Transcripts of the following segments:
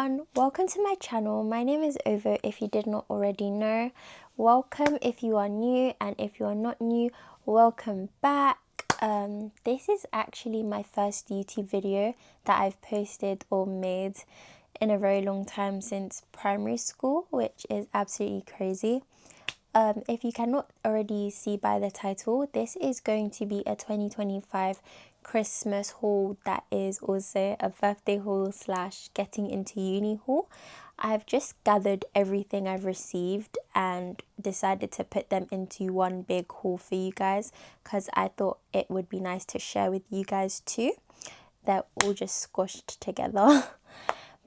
everyone, welcome to my channel. My name is Ovo if you did not already know. Welcome if you are new, and if you are not new, welcome back. This is actually my first YouTube video that I've posted or made in a very long time, since primary school, which is absolutely crazy. If you cannot already see by the title, this is going to be a 2025 Christmas haul that is also a birthday haul / getting into uni haul. I've just gathered everything I've received and decided to put them into one big haul for you guys, because I thought it would be nice to share with you guys too. They're all just squashed together.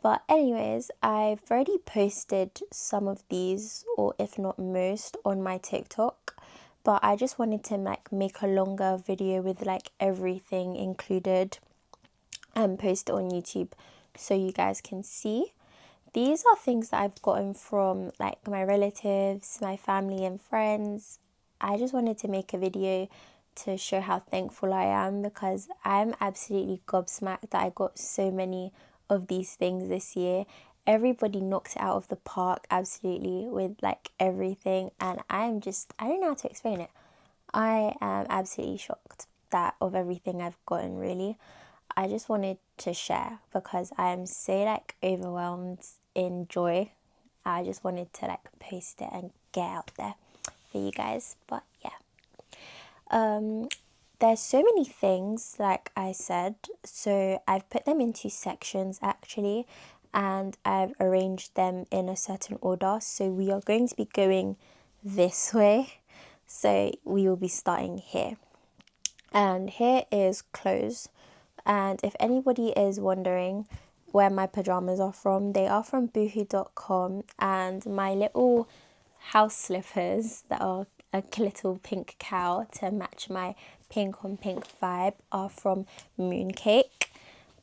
But anyways, I've already posted some of these, or if not most, on my TikTok. But I just wanted to make a longer video with everything included and post it on YouTube so you guys can see. These are things that I've gotten from my relatives, my family and friends. I just wanted to make a video to show how thankful I am, because I'm absolutely gobsmacked that I got so many of these things this year. Everybody knocked it out of the park absolutely with everything, and I don't know how to explain it. I am absolutely shocked that of everything I've gotten, really. I just wanted to share because I am so overwhelmed in joy. I just wanted to post it and get out there for you guys. But yeah, there's so many things, like I said, so I've put them into sections actually, and I've arranged them in a certain order. So we are going to be going this way, so we will be starting here, and here is clothes. And if anybody is wondering where my pajamas are from, they are from boohoo.com, and my little house slippers that are a little pink cow to match my pink on pink vibe are from Mooncake.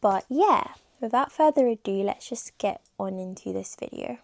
But yeah, without further ado, let's just get on into this video.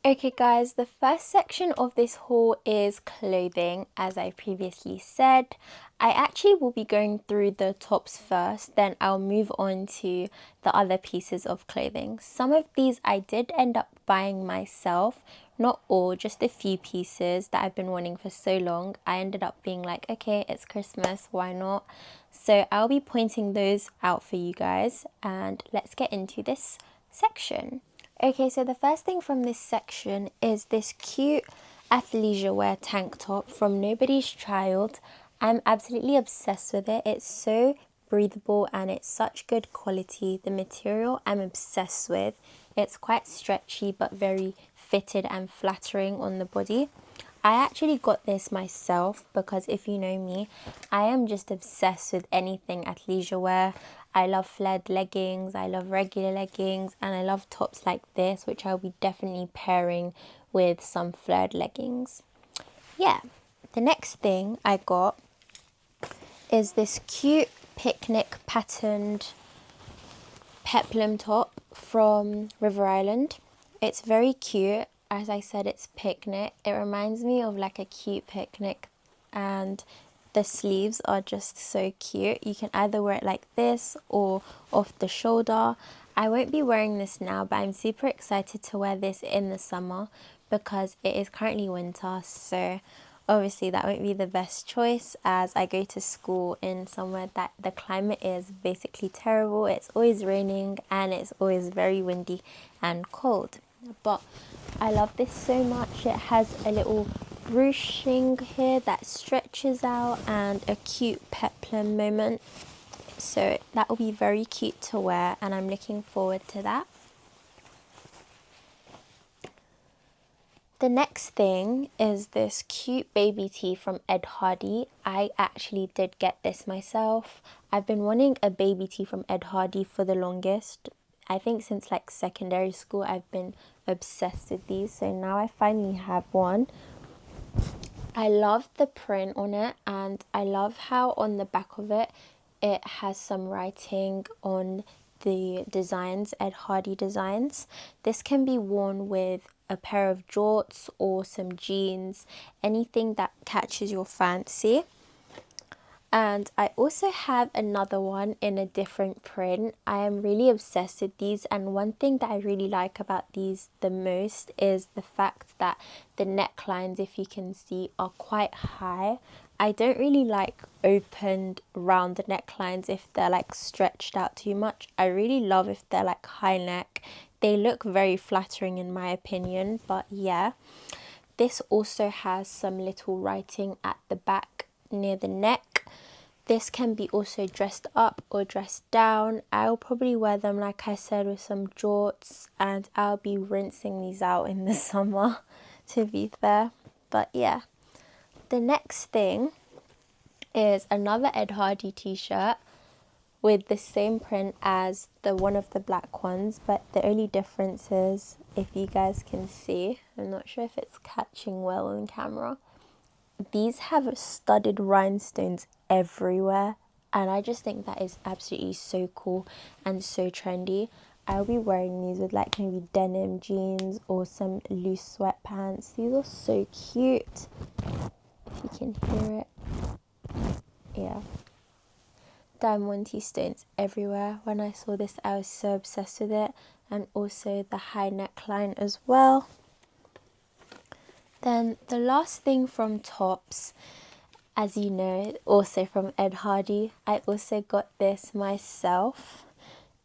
Okay guys, the first section of this haul is clothing. As I previously said, I actually will be going through the tops first, then I'll move on to the other pieces of clothing. Some of these I did end up buying myself, not all, just a few pieces that I've been wanting for so long. I ended up being like, okay, it's Christmas, why not? So I'll be pointing those out for you guys, and let's get into this section. Okay, so the first thing from this section is this cute athleisure wear tank top from Nobody's Child. I'm absolutely obsessed with it. It's so breathable and it's such good quality. The material I'm obsessed with. It's quite stretchy but very fitted and flattering on the body. I actually got this myself because if you know me, I am just obsessed with anything athleisure wear. I love flared leggings, I love regular leggings, and I love tops like this, which I'll be definitely pairing with some flared leggings. Yeah, the next thing I got is this cute picnic patterned peplum top from River Island. It's very cute. As I said, it's picnic. It reminds me of a cute picnic, and the sleeves are just so cute. You can either wear it like this or off the shoulder. I won't be wearing this now, but I'm super excited to wear this in the summer because it is currently winter, so obviously that won't be the best choice as I go to school in somewhere that the climate is basically terrible. It's always raining and it's always very windy and cold. But I love this so much. It has a little ruching here that stretches out and a cute peplum moment. So that will be very cute to wear, and I'm looking forward to that. The next thing is this cute baby tee from Ed Hardy. I actually did get this myself. I've been wanting a baby tee from Ed Hardy for the longest. I think since secondary school I've been obsessed with these, so now I finally have one. I love the print on it, and I love how on the back of it has some writing on the designs, Ed Hardy designs. This can be worn with a pair of jorts or some jeans, anything that catches your fancy. And I also have another one in a different print. I am really obsessed with these, and one thing that I really like about these the most is the fact that the necklines, if you can see, are quite high. I don't really like opened round necklines if they're like stretched out too much. I really love if they're like high neck. They look very flattering in my opinion, but yeah. This also has some little writing at the back near the neck. This can be also dressed up or dressed down. I'll probably wear them, like I said, with some jorts, and I'll be rinsing these out in the summer, to be fair. But yeah, the next thing is another Ed Hardy t-shirt with the same print as the one of the black ones, but the only difference is, if you guys can see, I'm not sure if it's catching well on camera, these have studded rhinestones everywhere, and I just think that is absolutely so cool and so trendy. I'll be wearing these with like maybe denim jeans or some loose sweatpants. These are so cute, if you can hear it. Yeah, diamond stones everywhere. When I saw this, I was so obsessed with it, and also the high neckline as well. Then the last thing from tops, as you know, also from Ed Hardy, I also got this myself,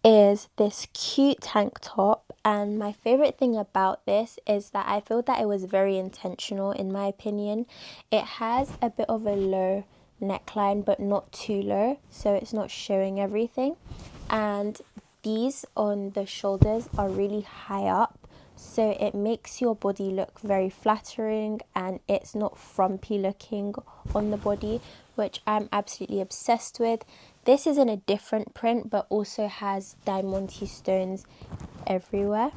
is this cute tank top. And my favorite thing about this is that I feel that it was very intentional in my opinion. It has a bit of a low neckline, but not too low, so it's not showing everything. And these on the shoulders are really high up, so it makes your body look very flattering, and it's not frumpy looking on the body, which I'm absolutely obsessed with. This is in a different print, but also has diamante stones everywhere.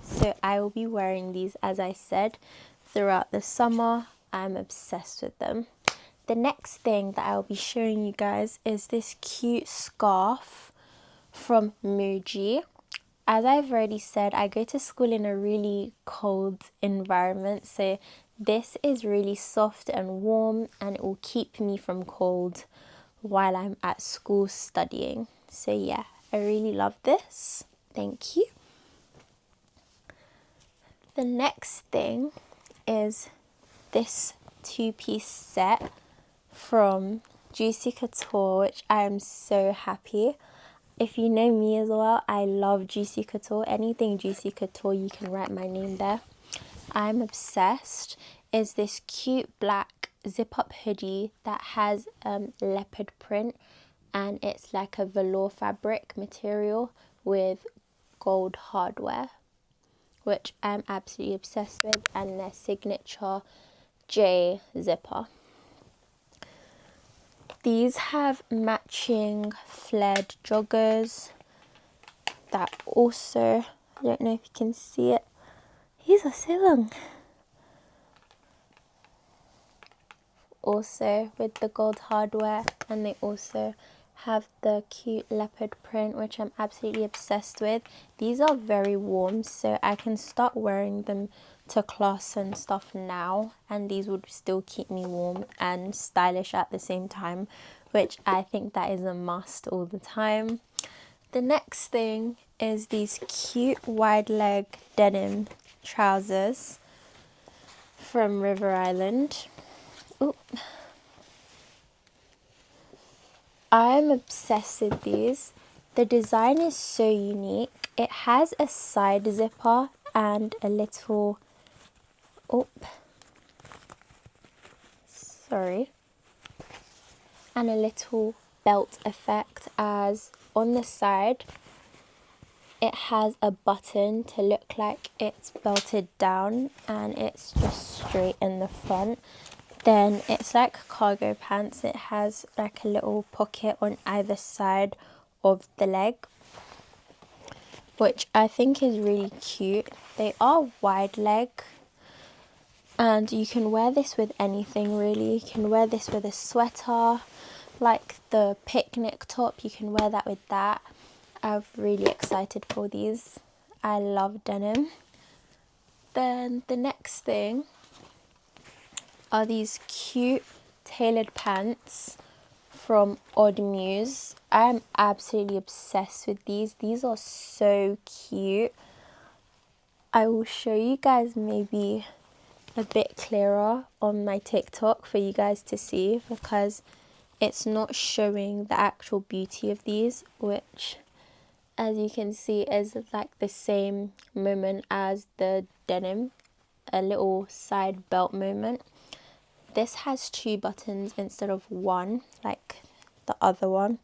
So I will be wearing these, as I said, throughout the summer. I'm obsessed with them. The next thing that I'll be showing you guys is this cute scarf from Muji. As I've already said, I go to school in a really cold environment, so this is really soft and warm, and it will keep me from cold while I'm at school studying. So yeah, I really love this. Thank you. The next thing is this two-piece set from Juicy Couture, which I am so happy. If you know me as well, I love Juicy Couture. Anything Juicy Couture, you can write my name there. I'm obsessed. Is this cute black zip-up hoodie that has leopard print, and it's like a velour fabric material with gold hardware, which I'm absolutely obsessed with, and their signature J zipper. These have matching flared joggers that also, I don't know if you can see it, these are so long. Also with the gold hardware, and they also have the cute leopard print, which I'm absolutely obsessed with. These are very warm, so I can start wearing them to class and stuff now, and these would still keep me warm and stylish at the same time, which I think that is a must all the time. The next thing is these cute wide leg denim trousers from River Island. Ooh. I'm obsessed with these. The design is so unique. It has a side zipper and a little, and a little belt effect, as on the side it has a button to look like it's belted down, and it's just straight in the front. Then it's like cargo pants. It has like a little pocket on either side of the leg, which I think is really cute. They are wide leg, and you can wear this with anything really. You can wear this with a sweater, like the picnic top, you can wear that with that. I'm really excited for these. I love denim. Then the next thing are these cute tailored pants from Odd Muse. I'm absolutely obsessed with these. These are so cute. I will show you guys maybe a bit clearer on my TikTok for you guys to see, because it's not showing the actual beauty of these, which as you can see is like the same moment as the denim, a little side belt moment. This has 2 buttons instead of 1 like the other one.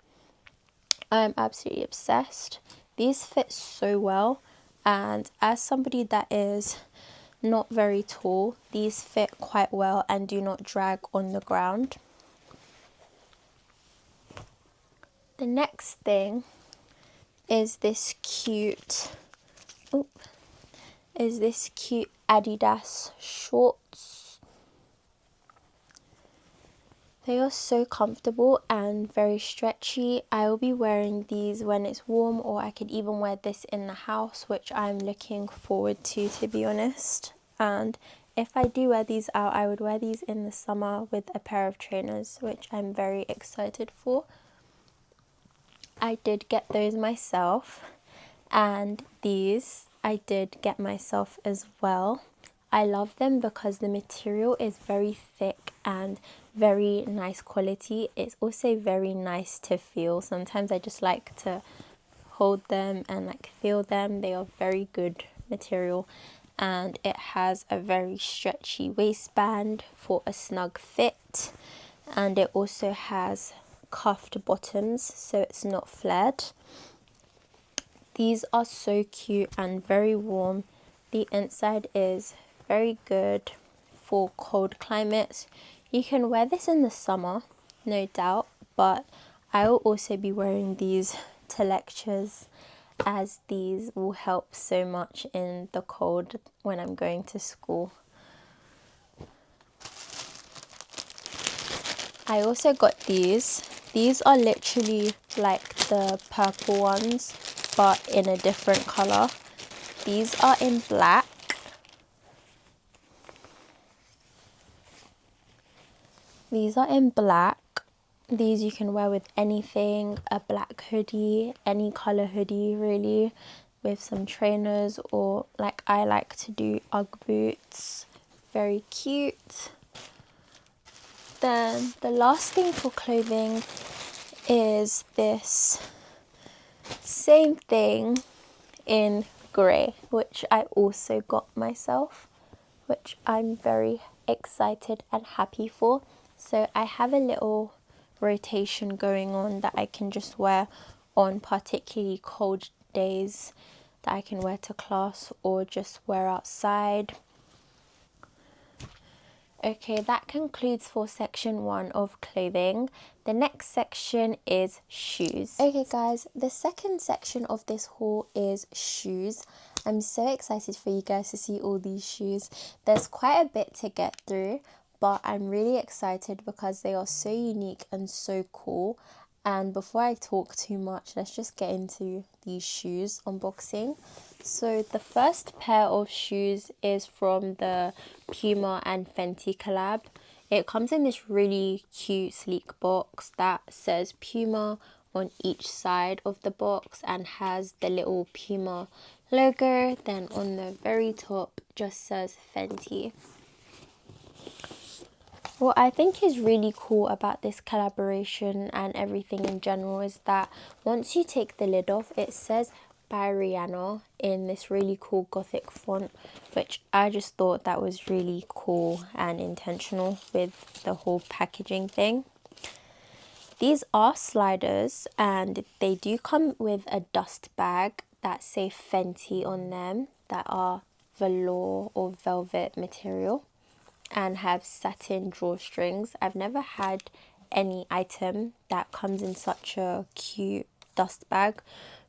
I'm absolutely obsessed. These fit so well, and as somebody that is not very tall, these fit quite well and do not drag on the ground. The next thing is this cute Adidas shorts. They are so comfortable and very stretchy. I will be wearing these when it's warm, or I could even wear this in the house, which I'm looking forward to be honest. And if I do wear these out, I would wear these in the summer with a pair of trainers, which I'm very excited for. I did get those myself, and these I did get myself as well. I love them because the material is very thick and very nice quality. It's also very nice to feel. Sometimes I just like to hold them and like feel them. They are very good material, and it has a very stretchy waistband for a snug fit, and it also has cuffed bottoms so it's not flared. These are so cute and very warm. The inside is very good for cold climates. You can wear this in the summer, no doubt, but I will also be wearing these to lectures, as these will help so much in the cold when I'm going to school. I also got these. These are literally like the purple ones, but in a different colour. These are in black. These are in black. These you can wear with anything, a black hoodie, any colour hoodie really, with some trainers, or like I like to do Ugg boots. Very cute. Then the last thing for clothing is this same thing in grey, which I also got myself, which I'm very excited and happy for. So I have a little rotation going on that I can just wear on particularly cold days, that I can wear to class or just wear outside. Okay, that concludes for section 1 of clothing. The next section is shoes. Okay guys, the second section of this haul is shoes. I'm so excited for you guys to see all these shoes. There's quite a bit to get through, but I'm really excited because they are so unique and so cool. And before I talk too much, let's just get into these shoes unboxing. So the first pair of shoes is from the Puma and Fenty collab. It comes in this really cute sleek box that says Puma on each side of the box and has the little Puma logo. Then on the very top just says Fenty. What I think is really cool about this collaboration and everything in general is that once you take the lid off, it says by Rihanna in this really cool gothic font, which I just thought that was really cool and intentional with the whole packaging thing. These are sliders, and they do come with a dust bag that say Fenty on them, that are velour or velvet material and have satin drawstrings. I've never had any item that comes in such a cute dust bag.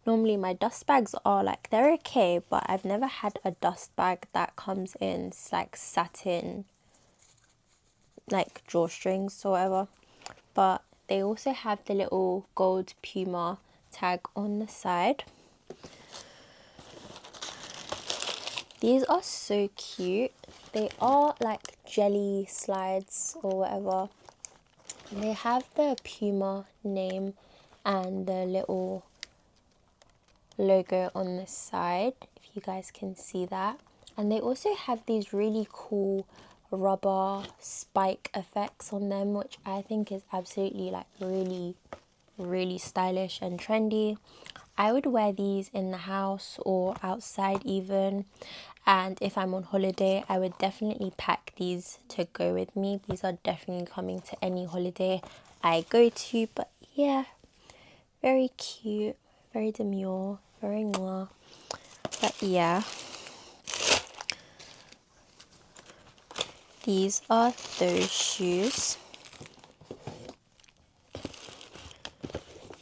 Normally my dust bags are like, they're okay, but I've never had a dust bag that comes in like satin, like drawstrings or whatever. But they also have the little gold Puma tag on the side. These are so cute. They are like jelly slides or whatever. They have the Puma name and the little logo on the side, if you guys can see that. And they also have these really cool rubber spike effects on them, which I think is absolutely like really stylish and trendy. I would wear these in the house or outside even, and if I'm on holiday I would definitely pack these to go with me. These are definitely coming to any holiday I go to. But yeah, very cute, very demure, very mwah. But yeah, these are those shoes.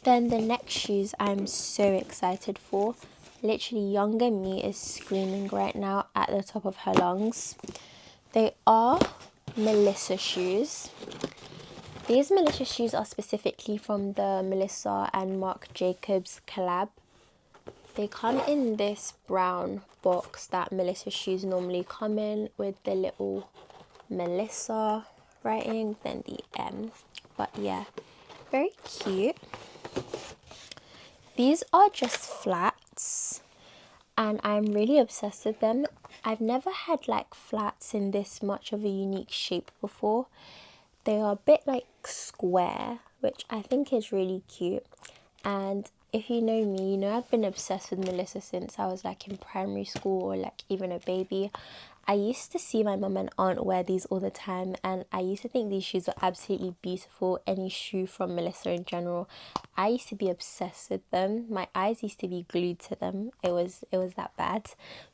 Then the next shoes I'm so excited for. Literally younger me is screaming right now at the top of her lungs. They are Melissa shoes. These Melissa shoes are specifically from the Melissa and Marc Jacobs collab. They come in this brown box that Melissa shoes normally come in, with the little Melissa writing, then the M. But yeah, very cute. These are just flats and I'm really obsessed with them. I've never had like flats in this much of a unique shape before. They are a bit like square, which I think is really cute. And if you know me, you know I've been obsessed with Melissa since I was like in primary school or like even a baby. I used to see my mum and aunt wear these all the time, and I used to think these shoes were absolutely beautiful. Any shoe from Melissa in general, I used to be obsessed with them. My eyes used to be glued to them. It was that bad.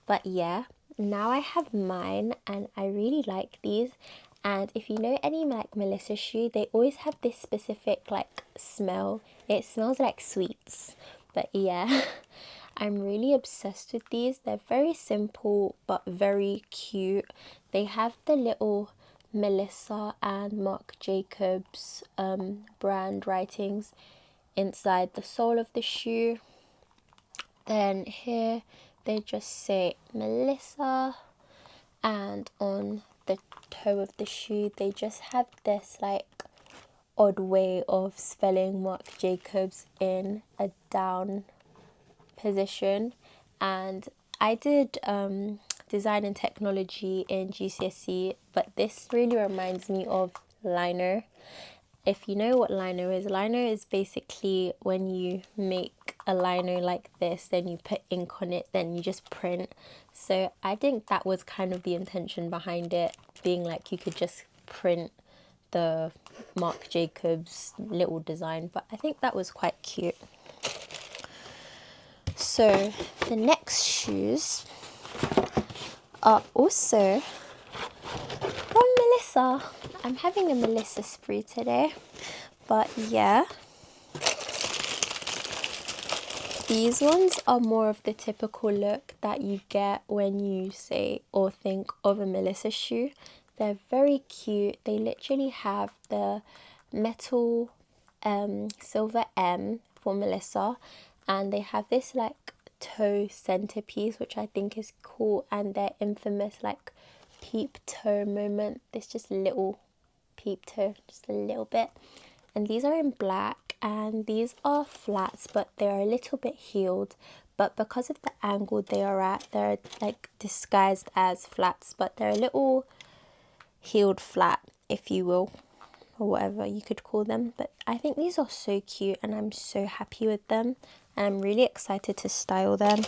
But yeah, now I have mine and I really like these. And if you know any like Melissa shoe, they always have this specific like smell. It smells like sweets. But yeah, I'm really obsessed with these. They're very simple but very cute. They have the little Melissa and Marc Jacobs brand writings inside the sole of the shoe. Then here they just say Melissa, and on the toe of the shoe they just have this like odd way of spelling Marc Jacobs in a down position. And I did design and technology in GCSE, but this really reminds me of liner. If you know what liner is basically when you make a liner like this, then you put ink on it, then you just print. So I think that was kind of the intention behind it, being like you could just print the Marc Jacobs little design, but I think that was quite cute. So the next shoes are also from Melissa. I'm having a Melissa spree today. But yeah, these ones are more of the typical look that you get when you say or think of a Melissa shoe. They're very cute. They literally have the metal silver M for Melissa, and they have this like toe centerpiece, which I think is cool, and their infamous like peep toe moment. This just little peep toe, just a little bit. And these are in black, and these are flats, but they're a little bit heeled. But because of the angle they are at, they're like disguised as flats, but they're a little heeled flat, if you will, or whatever you could call them. But I think these are so cute and I'm so happy with them, and I'm really excited to style them.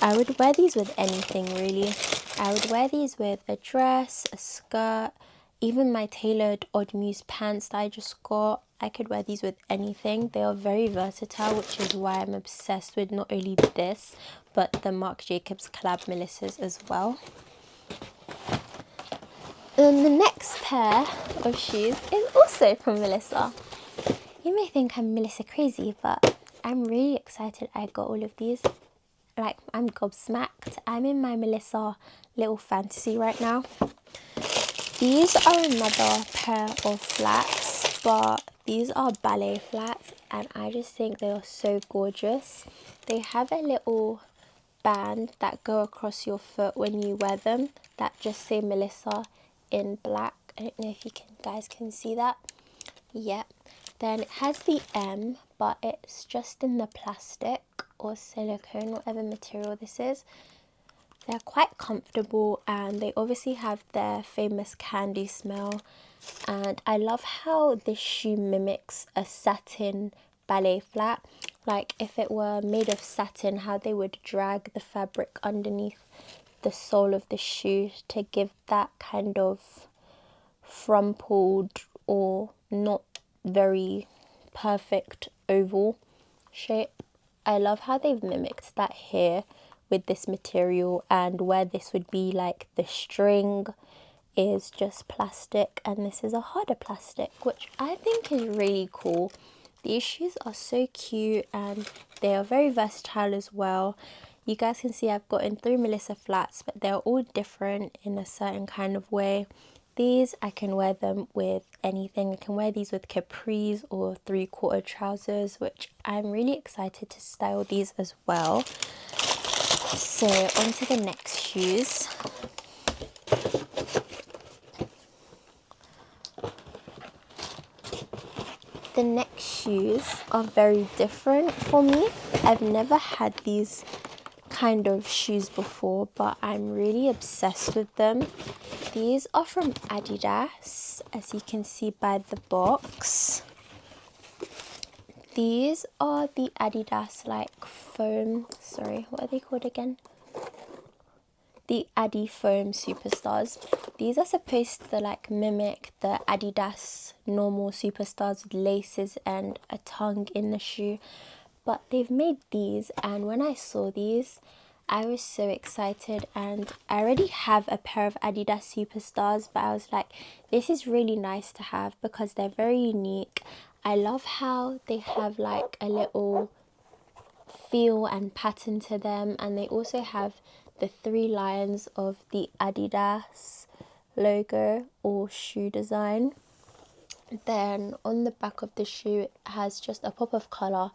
I would wear these with anything really. I would wear these with a dress, a skirt, even my tailored Odd Muse pants that I just got. I could wear these with anything. They are very versatile, which is why I'm obsessed with not only this but the Marc Jacobs collab Melissas as well. And the next pair of shoes is also from Melissa. You may think I'm Melissa crazy, but I'm really excited I got all of these. Like, I'm gobsmacked. I'm in my Melissa little fantasy right now. These are another pair of flats, but these are ballet flats, and I just think they are so gorgeous. They have a little band that go across your foot when you wear them that just say Melissa in black. I don't know if you guys can see that, Yep. Then it has the M, but it's just in the plastic or silicone, whatever material this is. They're quite comfortable and they obviously have their famous candy smell. And I love how this shoe mimics a satin ballet flat. Like if it were made of satin, how they would drag the fabric underneath the sole of the shoe to give that kind of frumpled or not very perfect oval shape. I love how they've mimicked that here with this material, and where this would be like the string is just plastic and this is a harder plastic, which I think is really cool. These shoes are so cute and they are very versatile as well. You guys can see I've gotten 3 Melissa flats, but they're all different in a certain kind of way. These, I can wear them with anything. I can wear these with capris or 3/4 trousers, which I'm really excited to style these as well. So on to the next shoes. The next shoes are very different for me. I've never had these kind of shoes before, but I'm really obsessed with them. These are from Adidas, as you can see by the box. These are the Adidas like foam, sorry, what are they called again? The Adi foam superstars. These are supposed to like mimic the Adidas normal superstars with laces and a tongue in the shoe, but they've made these, and when I saw these I was so excited. And I already have a pair of Adidas superstars, but I was like, this is really nice to have because they're very unique. I love how they have like a little feel and pattern to them, and they also have the 3 lines of the Adidas logo or shoe design. Then on the back of the shoe it has just a pop of colour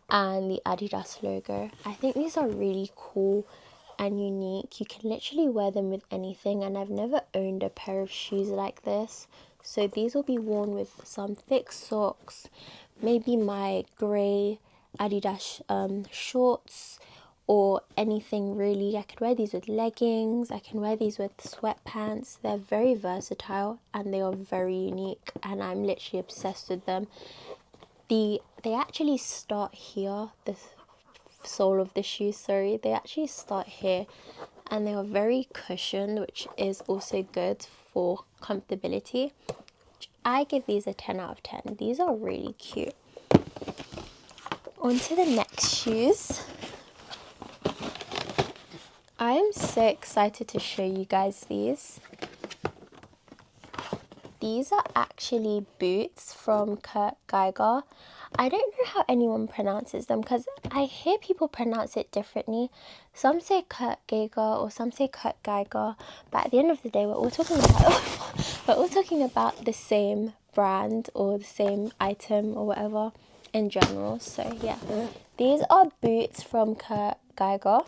and the Adidas logo. I think these are really cool and unique. You can literally wear them with anything, and I've never owned a pair of shoes like this. So these will be worn with some thick socks, maybe my grey Adidas shorts or anything really. I could wear these with leggings, I can wear these with sweatpants. They're very versatile and they are very unique, and I'm literally obsessed with them. They actually start here, the sole of the shoe, sorry, they actually start here, and they are very cushioned, which is also good for comfortability. I give these a 10 out of 10. These are really cute. On to the next shoes. I am so excited to show you guys these. These are actually boots from Kurt Geiger. I don't know how anyone pronounces them because I hear people pronounce it differently. Some say Kurt Geiger or some say Kurt Geiger, but at the end of the day, we're all talking about the same brand or the same item or whatever in general. So yeah, these are boots from Kurt Geiger.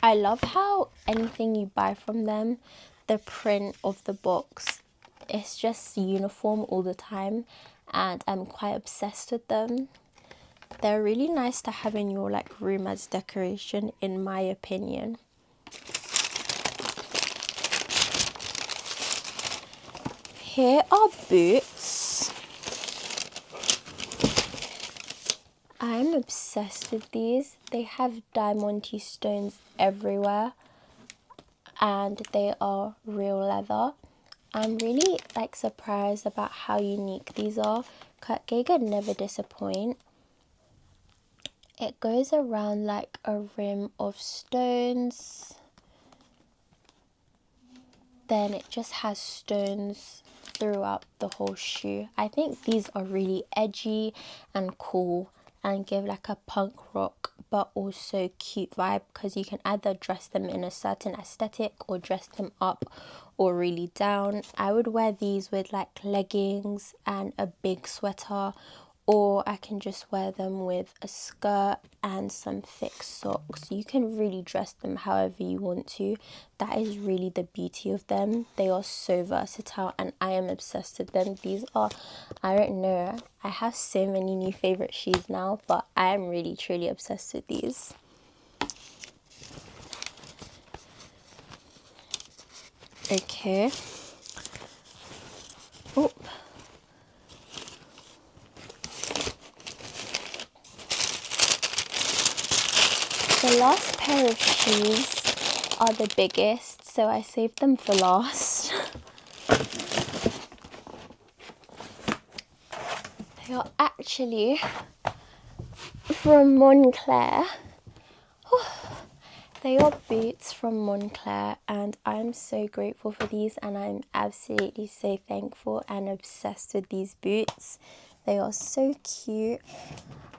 I love how anything you buy from them, the print of the box, it's just uniform all the time, and I'm quite obsessed with them. They're really nice to have in your like room as decoration, in my opinion. Here are boots. I'm obsessed with these. They have diamante stones everywhere and they are real leather. I'm really like surprised about how unique these are. Kurt Geiger never disappoint. It goes around like a rim of stones. Then it just has stones throughout the whole shoe. I think these are really edgy and cool and give like a punk rock but also cute vibe, because you can either dress them in a certain aesthetic or dress them up or really down. I would wear these with like leggings and a big sweater, or I can just wear them with a skirt and some thick socks. You can really dress them however you want to. That is really the beauty of them. They are so versatile and I am obsessed with them. These are, I don't know, I have so many new favorite shoes now, but I am really truly obsessed with these. Okay. Oh. The last pair of shoes are the biggest, so I saved them for last. They are actually from Moncler. They are boots from Moncler and I'm so grateful for these, and I'm absolutely so thankful and obsessed with these boots. They are so cute.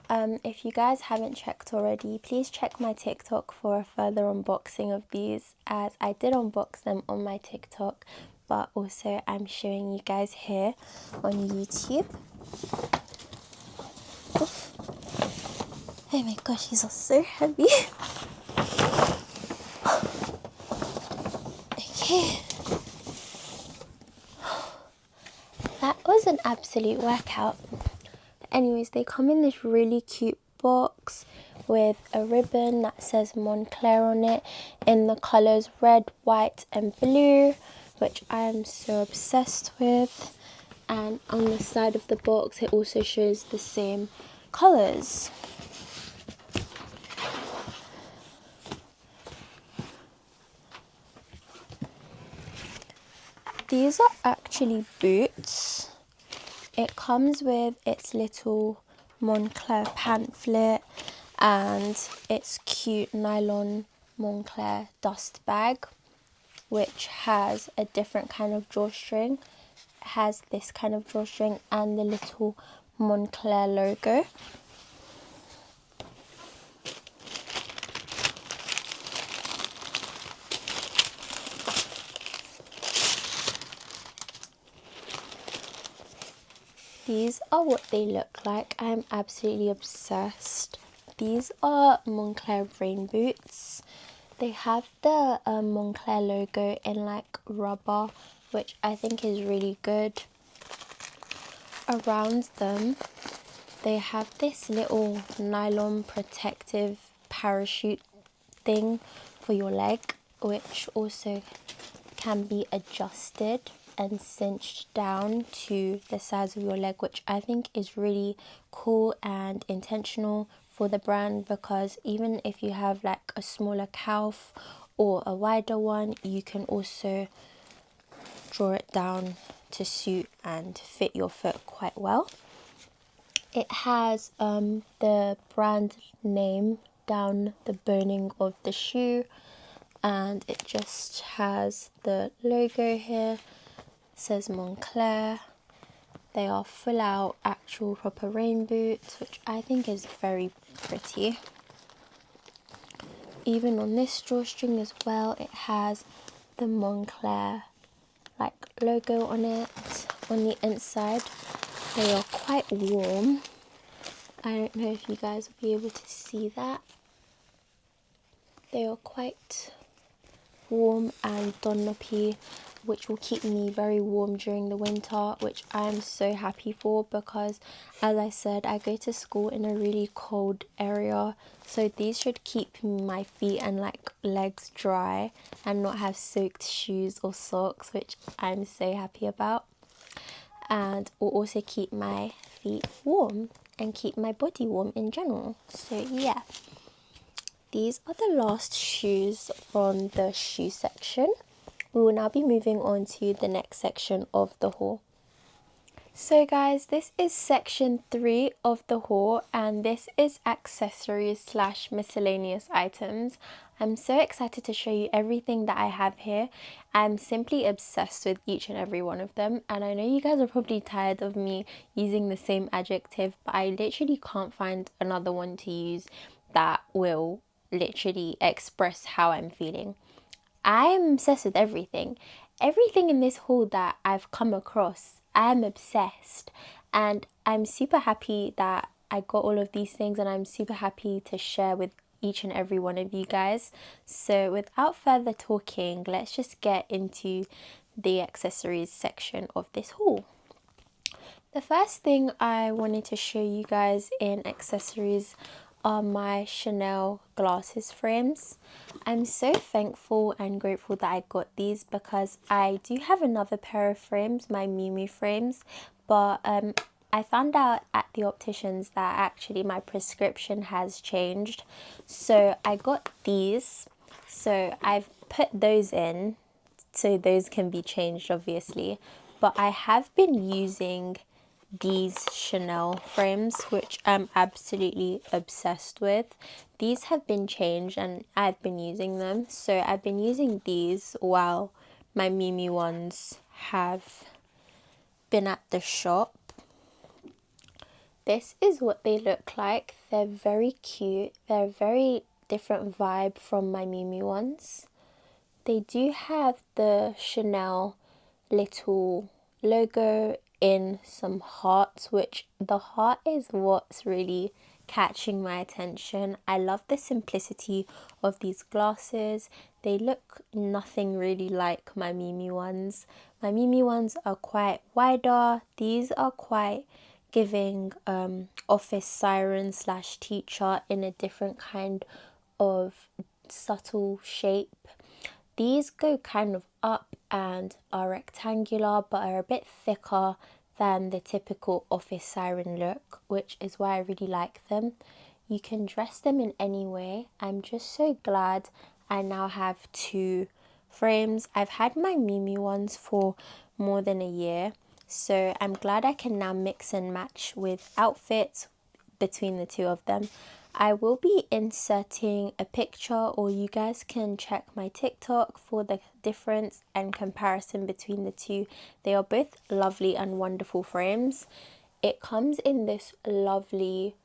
If you guys haven't checked already, please check my TikTok for a further unboxing of these, as I did unbox them on my TikTok, but also I'm showing you guys here on YouTube. Oof. Oh my gosh, these are so heavy. Okay. That was an absolute workout. Anyways, they come in this really cute box with a ribbon that says Moncler on it in the colours red, white and blue, which I am so obsessed with. And on the side of the box it also shows the same colours. These are actually boots. It comes with its little Moncler pamphlet and its cute nylon Moncler dust bag, which has a different kind of drawstring. It has this kind of drawstring and the little Moncler logo. These are what they look like. I'm absolutely obsessed. These are Moncler rain boots. They have the Moncler logo in like rubber, which I think is really good. Around them, they have this little nylon protective parachute thing for your leg, which also can be adjusted and cinched down to the size of your leg, which I think is really cool and intentional for the brand, because even if you have like a smaller calf or a wider one, you can also draw it down to suit and fit your foot quite well. It has the brand name down the boning of the shoe, and it just has the logo here. It says Moncler. They are full out actual proper rain boots, which I think is very pretty. Even on this drawstring as well, it has the Moncler like logo on it on the inside. They are quite warm. I don't know if you guys will be able to see that. They are quite warm and dunlopy, which will keep me very warm during the winter, which I am so happy for, because as I said, I go to school in a really cold area, so these should keep my feet and like legs dry and not have soaked shoes or socks, which I'm so happy about, and will also keep my feet warm and keep my body warm in general. So yeah, these are the last shoes from the shoe section. We will now be moving on to the next section of the haul. So guys, this is section 3 of the haul, and this is accessories slash miscellaneous items. I'm so excited to show you everything that I have here. I'm simply obsessed with each and every one of them, and I know you guys are probably tired of me using the same adjective, but I literally can't find another one to use that will literally express how I'm feeling. I'm obsessed with everything. Everything in this haul that I've come across, I'm obsessed. And I'm super happy that I got all of these things, and I'm super happy to share with each and every one of you guys. So without further talking, let's just get into the accessories section of this haul. The first thing I wanted to show you guys in accessories are my Chanel glasses frames. I'm so thankful and grateful that I got these because I do have another pair of frames, my Miu Miu frames, but I found out at the opticians that actually my prescription has changed. So I got these. So I've put those in, so those can be changed obviously. But I have been using these Chanel frames, which I'm absolutely obsessed with. These have been changed and I've been using them. So I've been using these while my Miu Miu ones have been at the shop. This is what they look like. They're very cute. They're a very different vibe from my Miu Miu ones. They do have the Chanel little logo in some hearts, which the heart is what's really catching my attention. I love the simplicity of these glasses. They look nothing really like my Miu Miu ones. My Miu Miu ones are quite wider. These are quite giving office siren slash teacher in a different kind of subtle shape. These go kind of up and are rectangular but are a bit thicker than the typical office siren look, which is why I really like them. You can dress them in any way. I'm just so glad I now have two frames. I've had my Miu Miu ones for more than a year, so I'm glad I can now mix and match with outfits between the two of them. I will be inserting a picture, or you guys can check my TikTok for the difference and comparison between the two. They are both lovely and wonderful frames. It comes in this lovely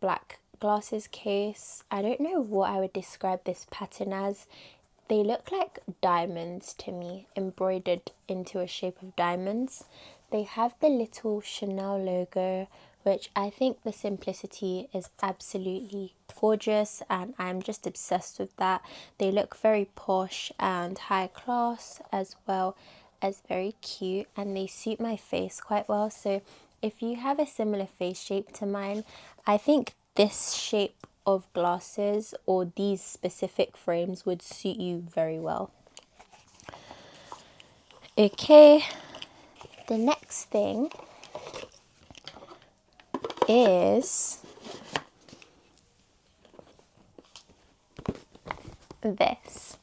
black glasses case. I don't know what I would describe this pattern as. They look like diamonds to me, embroidered into a shape of diamonds. They have the little Chanel logo, which I think the simplicity is absolutely gorgeous, and I'm just obsessed with that. They look very posh and high class as well as very cute, and they suit my face quite well. So if you have a similar face shape to mine, I think this shape of glasses or these specific frames would suit you very well. Okay, the next thing is this.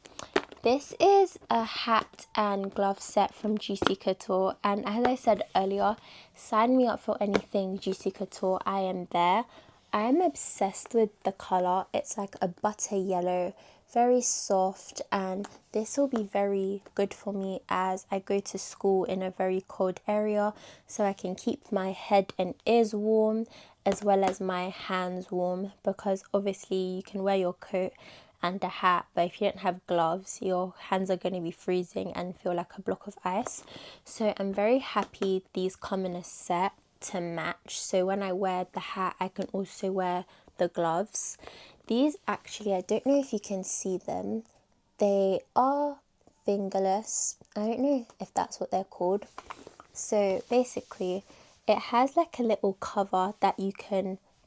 This is a hat and glove set from Juicy Couture, and as I said earlier, sign me up for anything Juicy Couture, I am there. I am obsessed with the colour. It's like a butter yellow, very soft, and this will be very good for me as I go to school in a very cold area, so I can keep my head and ears warm as well as my hands warm, because obviously you can wear your coat and a hat, but if you don't have gloves, your hands are going to be freezing and feel like a block of ice. So I'm very happy these come in a set to match, so when I wear the hat I can also wear the gloves. These actually, I don't know if you can see them, they are fingerless. I don't know if that's what they're called. So basically it has like a little cover that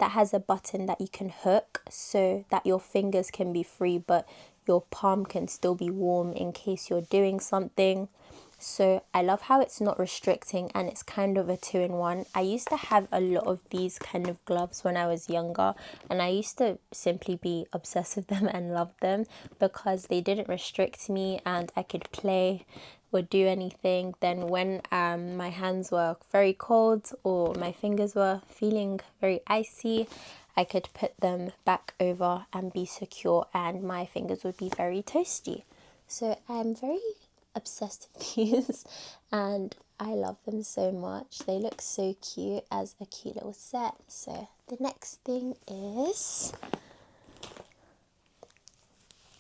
has a button that you can hook so that your fingers can be free but your palm can still be warm in case you're doing something. So I love how it's not restricting and it's kind of a 2-in-1. I used to have a lot of these kind of gloves when I was younger, and I used to simply be obsessed with them and love them because they didn't restrict me and I could play or do anything. Then when my hands were very cold or my fingers were feeling very icy, I could put them back over and be secure and my fingers would be very toasty. So I'm very obsessed with these and I love them so much. They look so cute as a cute little set. So the next thing is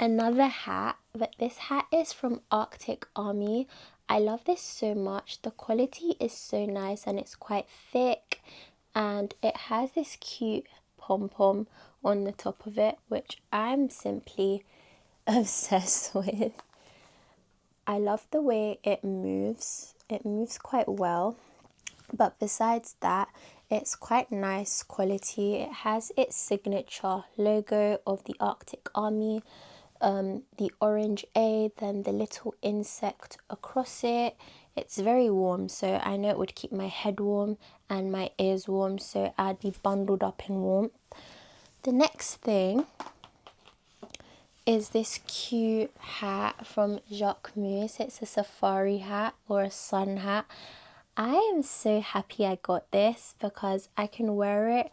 another hat, but this hat is from Arctic Army. I love this so much. The quality is so nice and it's quite thick, and it has this cute pom-pom on the top of it, which I'm simply obsessed with. I love the way it moves. It moves quite well. But besides that, it's quite nice quality. It has its signature logo of the Arctic Army, the orange A, then the little insect across it. It's very warm, so I know it would keep my head warm and my ears warm, so I'd be bundled up in warmth. The next thing is this cute hat from Jacquemus. It's a safari hat or a sun hat. I am so happy I got this because I can wear it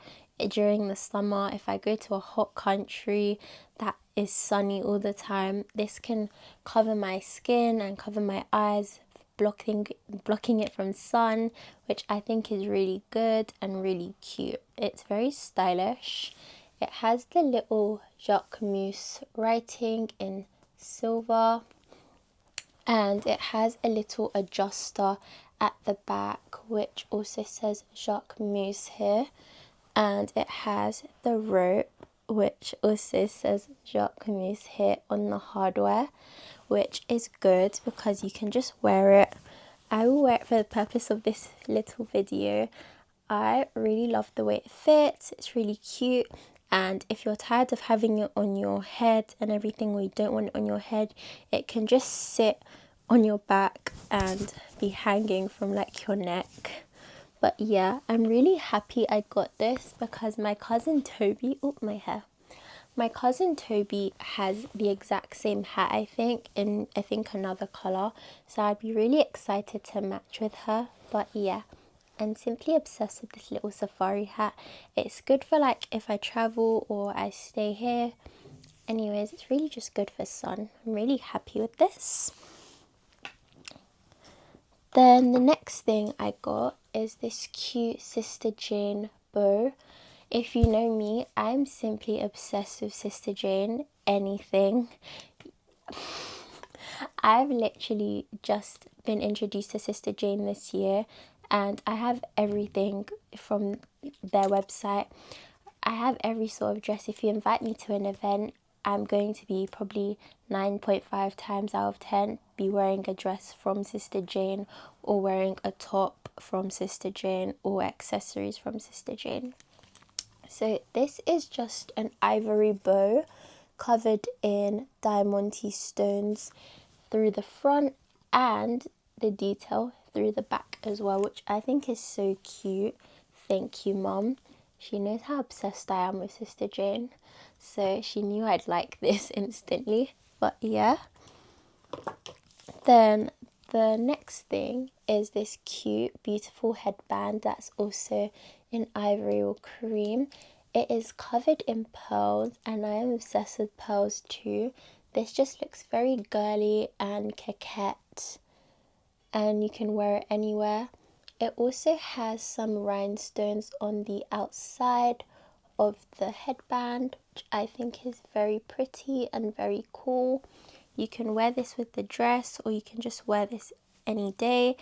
during the summer if I go to a hot country that is sunny all the time. This can cover my skin and cover my eyes, blocking it from sun, which I think is really good and really cute. It's very stylish. It has the little Jacquemus writing in silver, and it has a little adjuster at the back which also says Jacquemus here, and it has the rope which also says Jacquemus here on the hardware, which is good because you can just wear it. I will wear it for the purpose of this little video. I really love the way it fits. It's really cute. And if you're tired of having it on your head and everything, or you don't want it on your head, it can just sit on your back and be hanging from like your neck. But yeah, I'm really happy I got this because my cousin Toby, my cousin Toby has the exact same hat, I think, in another colour. So I'd be really excited to match with her. But yeah, I'm simply obsessed with this little safari hat. It's good for like if I travel or I stay here. Anyways, it's really just good for sun. I'm really happy with this. Then the next thing I got is this cute Sister Jane bow. If you know me, I'm simply obsessed with Sister Jane. Anything. I've literally just been introduced to Sister Jane this year, and I have everything from their website. I have every sort of dress. If you invite me to an event, I'm going to be probably 9.5 times out of 10 be wearing a dress from Sister Jane, or wearing a top from Sister Jane, or accessories from Sister Jane. So this is just an ivory bow covered in diamante stones through the front, and the detail through the back as well, which I think is so cute. Thank you, Mum. She knows how obsessed I am with Sister Jane, so she knew I'd like this instantly. But yeah. Then the next thing is this cute, beautiful headband that's also in ivory or cream. It is covered in pearls, and I am obsessed with pearls too. This just looks very girly and coquette, and you can wear it anywhere. It also has some rhinestones on the outside of the headband, which I think is very pretty and very cool. You can wear this with the dress, or you can just wear this any day.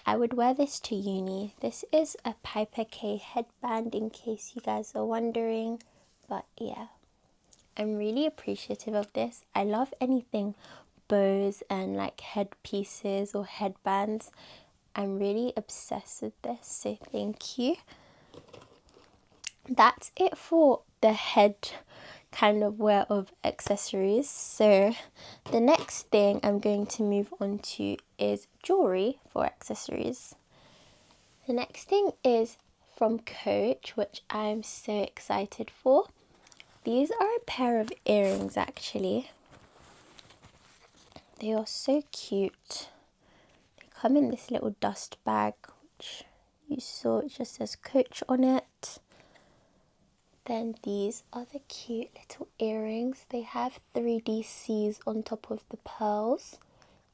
I would wear this to uni. This is a Piper K headband, in case you guys are wondering. But yeah, I'm really appreciative of this. I love anything bows and like headpieces or headbands. I'm really obsessed with this, so thank you. That's it for the head kind of wear of accessories. So the next thing I'm going to move on to is jewelry for accessories. The next thing is from Coach, which I'm so excited for. These are a pair of earrings actually. They are so cute. They come in this little dust bag, which you saw, it just says Coach on it. Then these are the cute little earrings. They have 3D Cs on top of the pearls.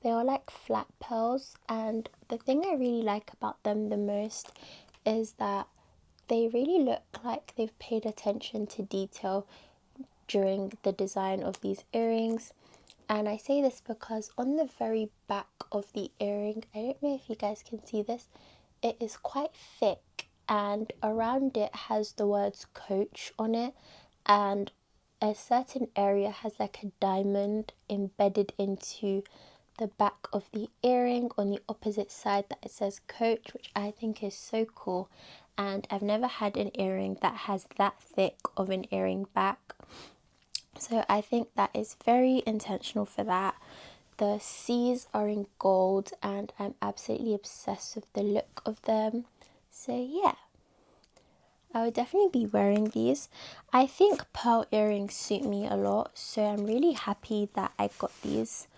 They are like flat pearls, and the thing I really like about them the most is that they really look like they've paid attention to detail during the design of these earrings. And I say this because on the very back of the earring, I don't know if you guys can see this, it is quite thick, and around it has the words Coach on it, and a certain area has like a diamond embedded into the back of the earring on the opposite side that it says Coach, which I think is so cool. And I've never had an earring that has that thick of an earring back, so I think that is very intentional for that. The C's are in gold and I'm absolutely obsessed with the look of them. So yeah, I would definitely be wearing these. I think pearl earrings suit me a lot, so I'm really happy that I got these.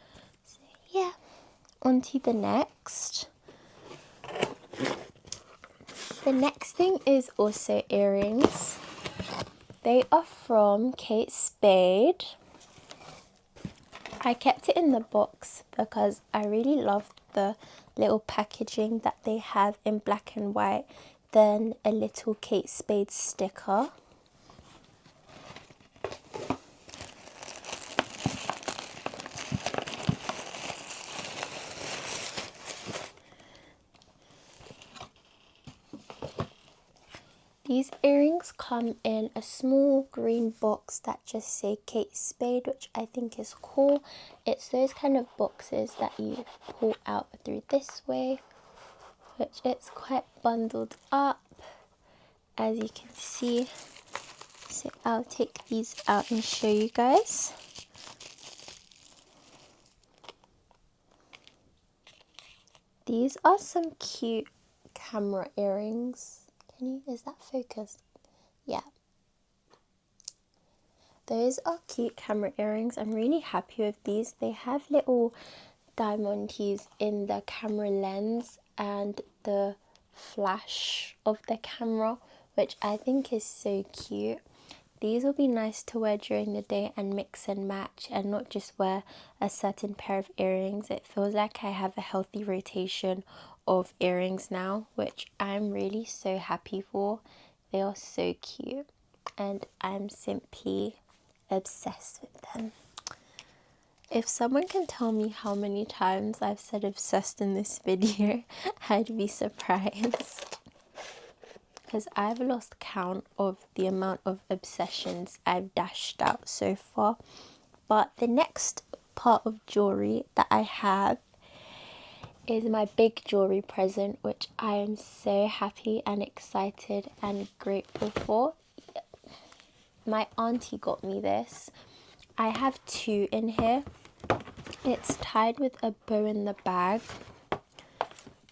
So yeah, on to the next. The next thing is also earrings. They are from Kate Spade. I kept it in the box because I really love the little packaging that they have in black and white, then a little Kate Spade sticker. These earrings come in a small green box that just say Kate Spade, which I think is cool. It's those kind of boxes that you pull out through this way, which it's quite bundled up, as you can see. So I'll take these out and show you guys. These are some cute camera earrings. Is that focused? Yeah. Those are cute camera earrings. I'm really happy with these. They have little diamantes in the camera lens and the flash of the camera, which I think is so cute. These will be nice to wear during the day and mix and match, and not just wear a certain pair of earrings. It feels like I have a healthy rotation of earrings now, which I'm really so happy for. They are so cute and I'm simply obsessed with them. If someone can tell me how many times I've said obsessed in this video, I'd be surprised. Because I've lost count of the amount of obsessions I've dashed out so far. But the next part of jewelry that I have is my big jewelry present, which I am so happy and excited and grateful for. My auntie got me this. I have two in here. It's tied with a bow in the bag.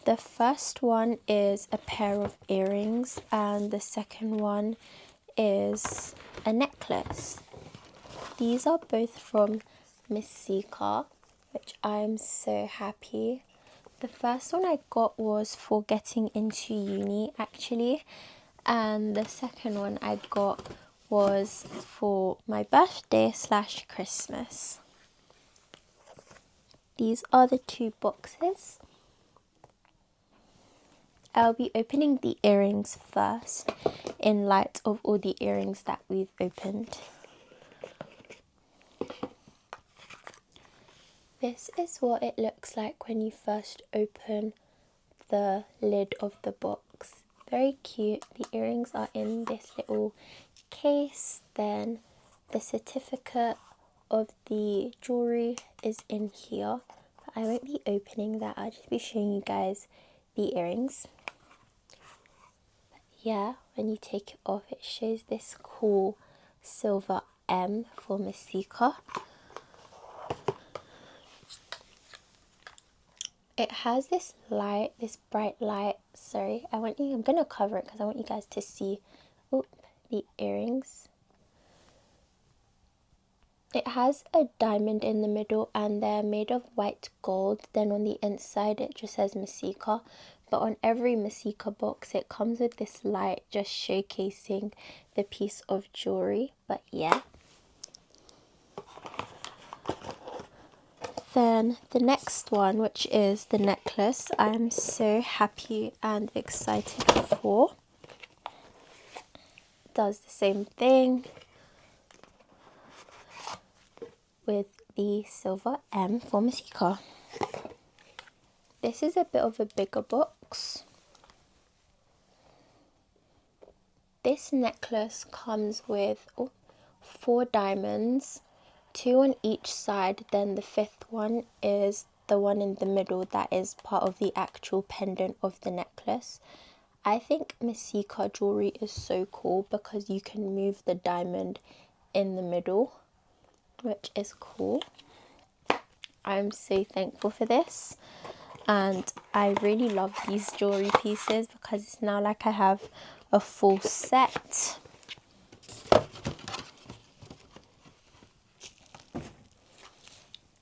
The first one is a pair of earrings and the second one is a necklace. These are both from Miss Sika, which I'm so happy. The first one I got was for getting into uni actually, and the second one I got was for my birthday / Christmas. These are the two boxes. I'll be opening the earrings first in light of all the earrings that we've opened. This is what it looks like when you first open the lid of the box. Very cute. The earrings are in this little case, then the certificate of the jewelry is in here. But I won't be opening that, I'll just be showing you guys the earrings. But yeah, when you take it off, it shows this cool silver M for Miss Sika. It has this light, this bright light. Sorry, I'm gonna cover it because I want you guys to see the earrings. It has a diamond in the middle and they're made of white gold. Then on the inside it just says Miss Sika. But on every Miss Sika box it comes with this light just showcasing the piece of jewelry. But yeah. Then the next one, which is the necklace, I'm so happy and excited for. Does the same thing with the silver M for Masika. This is a bit of a bigger box. This necklace comes with 4 diamonds, 2 on each side, then the 5th one is the one in the middle that is part of the actual pendant of the necklace. I think Masika jewelry is so cool because you can move the diamond in the middle, which is cool. I'm so thankful for this, and I really love these jewelry pieces because it's now like I have a full set.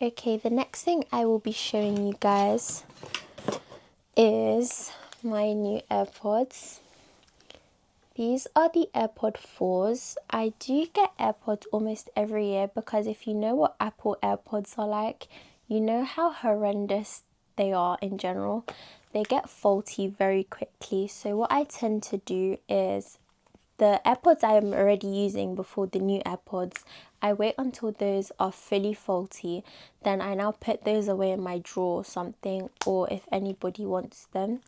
Okay, the next thing I will be showing you guys is my new AirPods. These are the AirPod 4s. I do get AirPods almost every year because if you know what Apple AirPods are like, you know how horrendous they are in general. They get faulty very quickly. So what I tend to do is the AirPods I am already using before the new AirPods, I wait until those are fully faulty. Then I now put those away in my drawer or something, or if anybody wants them,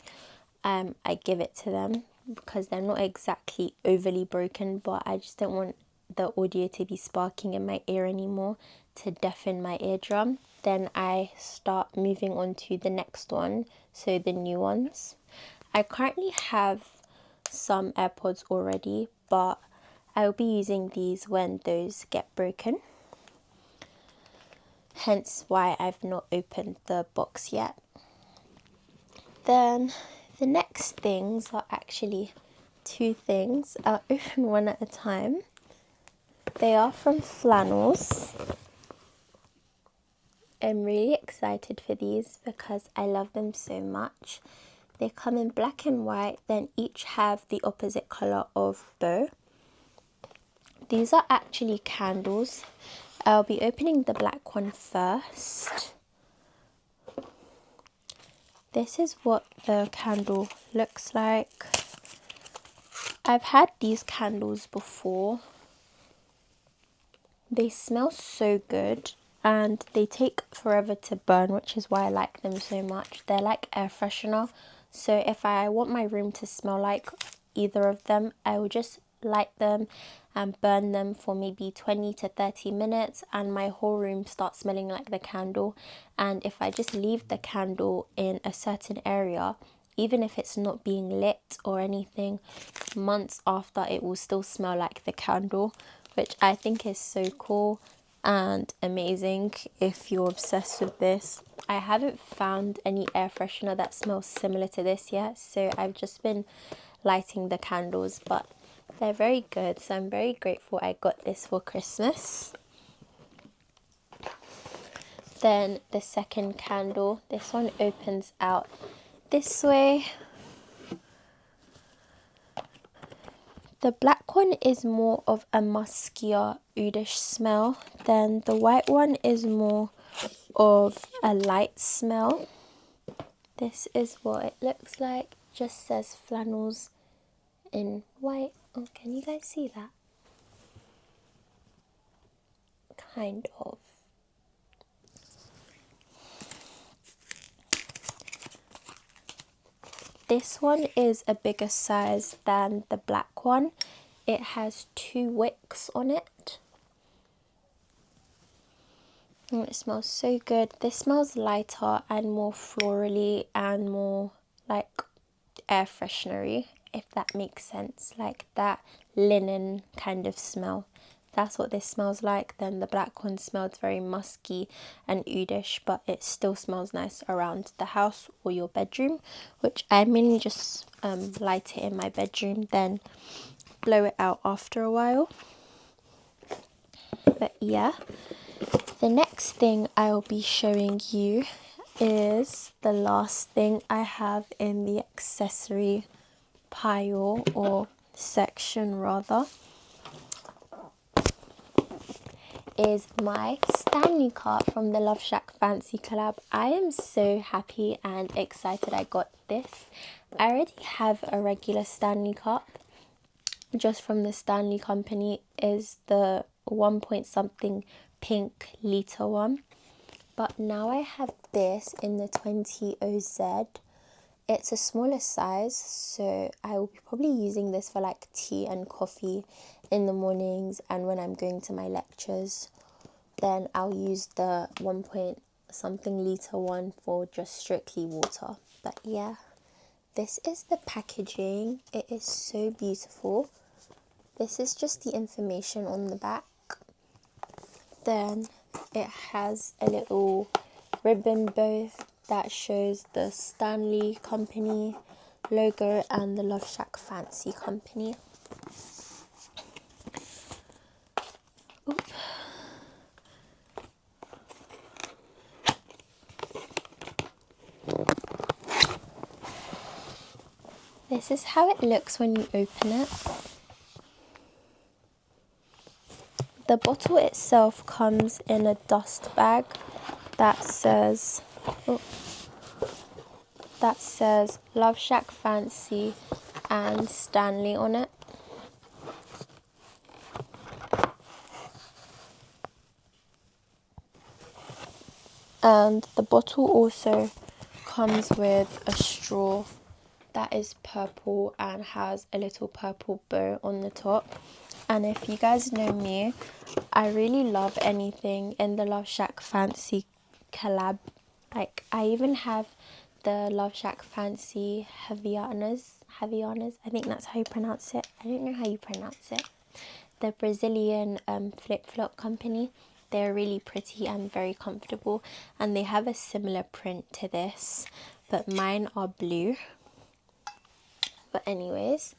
I give it to them because they're not exactly overly broken, but I just don't want the audio to be sparking in my ear anymore to deafen my eardrum. Then I start moving on to the next one, so the new ones. I currently have some AirPods already, but I'll be using these when those get broken. Hence why I've not opened the box yet. Then the next things are actually 2 things. I'll open one at a time. They are from Flannels. I'm really excited for these because I love them so much. They come in black and white, then each have the opposite colour of bow. These are actually candles. I'll be opening the black one first. This is what the candle looks like. I've had these candles before. They smell so good and they take forever to burn, which is why I like them so much. They're like air freshener. So if I want my room to smell like either of them, I will just light them and burn them for maybe 20 to 30 minutes and my whole room starts smelling like the candle. And if I just leave the candle in a certain area, even if it's not being lit or anything, months after it will still smell like the candle, which I think is so cool and amazing if you're obsessed with this. I haven't found any air freshener that smells similar to this yet, so I've just been lighting the candles, but they're very good, so I'm very grateful I got this for Christmas. Then the second candle, this one opens out this way. The black one is more of a muskier, oudish smell. Then the white one is more of a light smell. This is what it looks like. Just says Flannels in white. Oh, can you guys see that? Kind of. This one is a bigger size than the black one. It has 2 wicks on it. And it smells so good. This smells lighter and more florally and more like air freshenery, if that makes sense. Like that linen kind of smell. That's what this smells like. Then the black one smells very musky and oudish, but it still smells nice around the house or your bedroom, which I mainly just light it in my bedroom, then blow it out after a while. But yeah, the next thing I'll be showing you is the last thing I have in the accessory pile, or section rather, is my Stanley cup from the Love Shack Fancy collab. I am so happy and excited I got this. I already have a regular Stanley cup just from the Stanley company. Is the 1 point something pink litre one. But now I have this in the 20OZ. It's a smaller size, so I will be probably using this for like tea and coffee in the mornings, and when I'm going to my lectures, then I'll use the 1 point something litre one for just strictly water. But yeah, this is the packaging. It is so beautiful. This is just the information on the back. Then it has a little ribbon bow that shows the Stanley Company logo and the Love Shack Fancy Company. Oop. This is how it looks when you open it. The bottle itself comes in a dust bag that says Love Shack Fancy and Stanley on it. And the bottle also comes with a straw that is purple and has a little purple bow on the top. And if you guys know me, I really love anything in the Love Shack Fancy collab. Like, I even have the Love Shack Fancy Havaianas. I think that's how you pronounce it. I don't know how you pronounce it. The Brazilian flip-flop company. They're really pretty and very comfortable, and they have a similar print to this, but mine are blue. But anyways,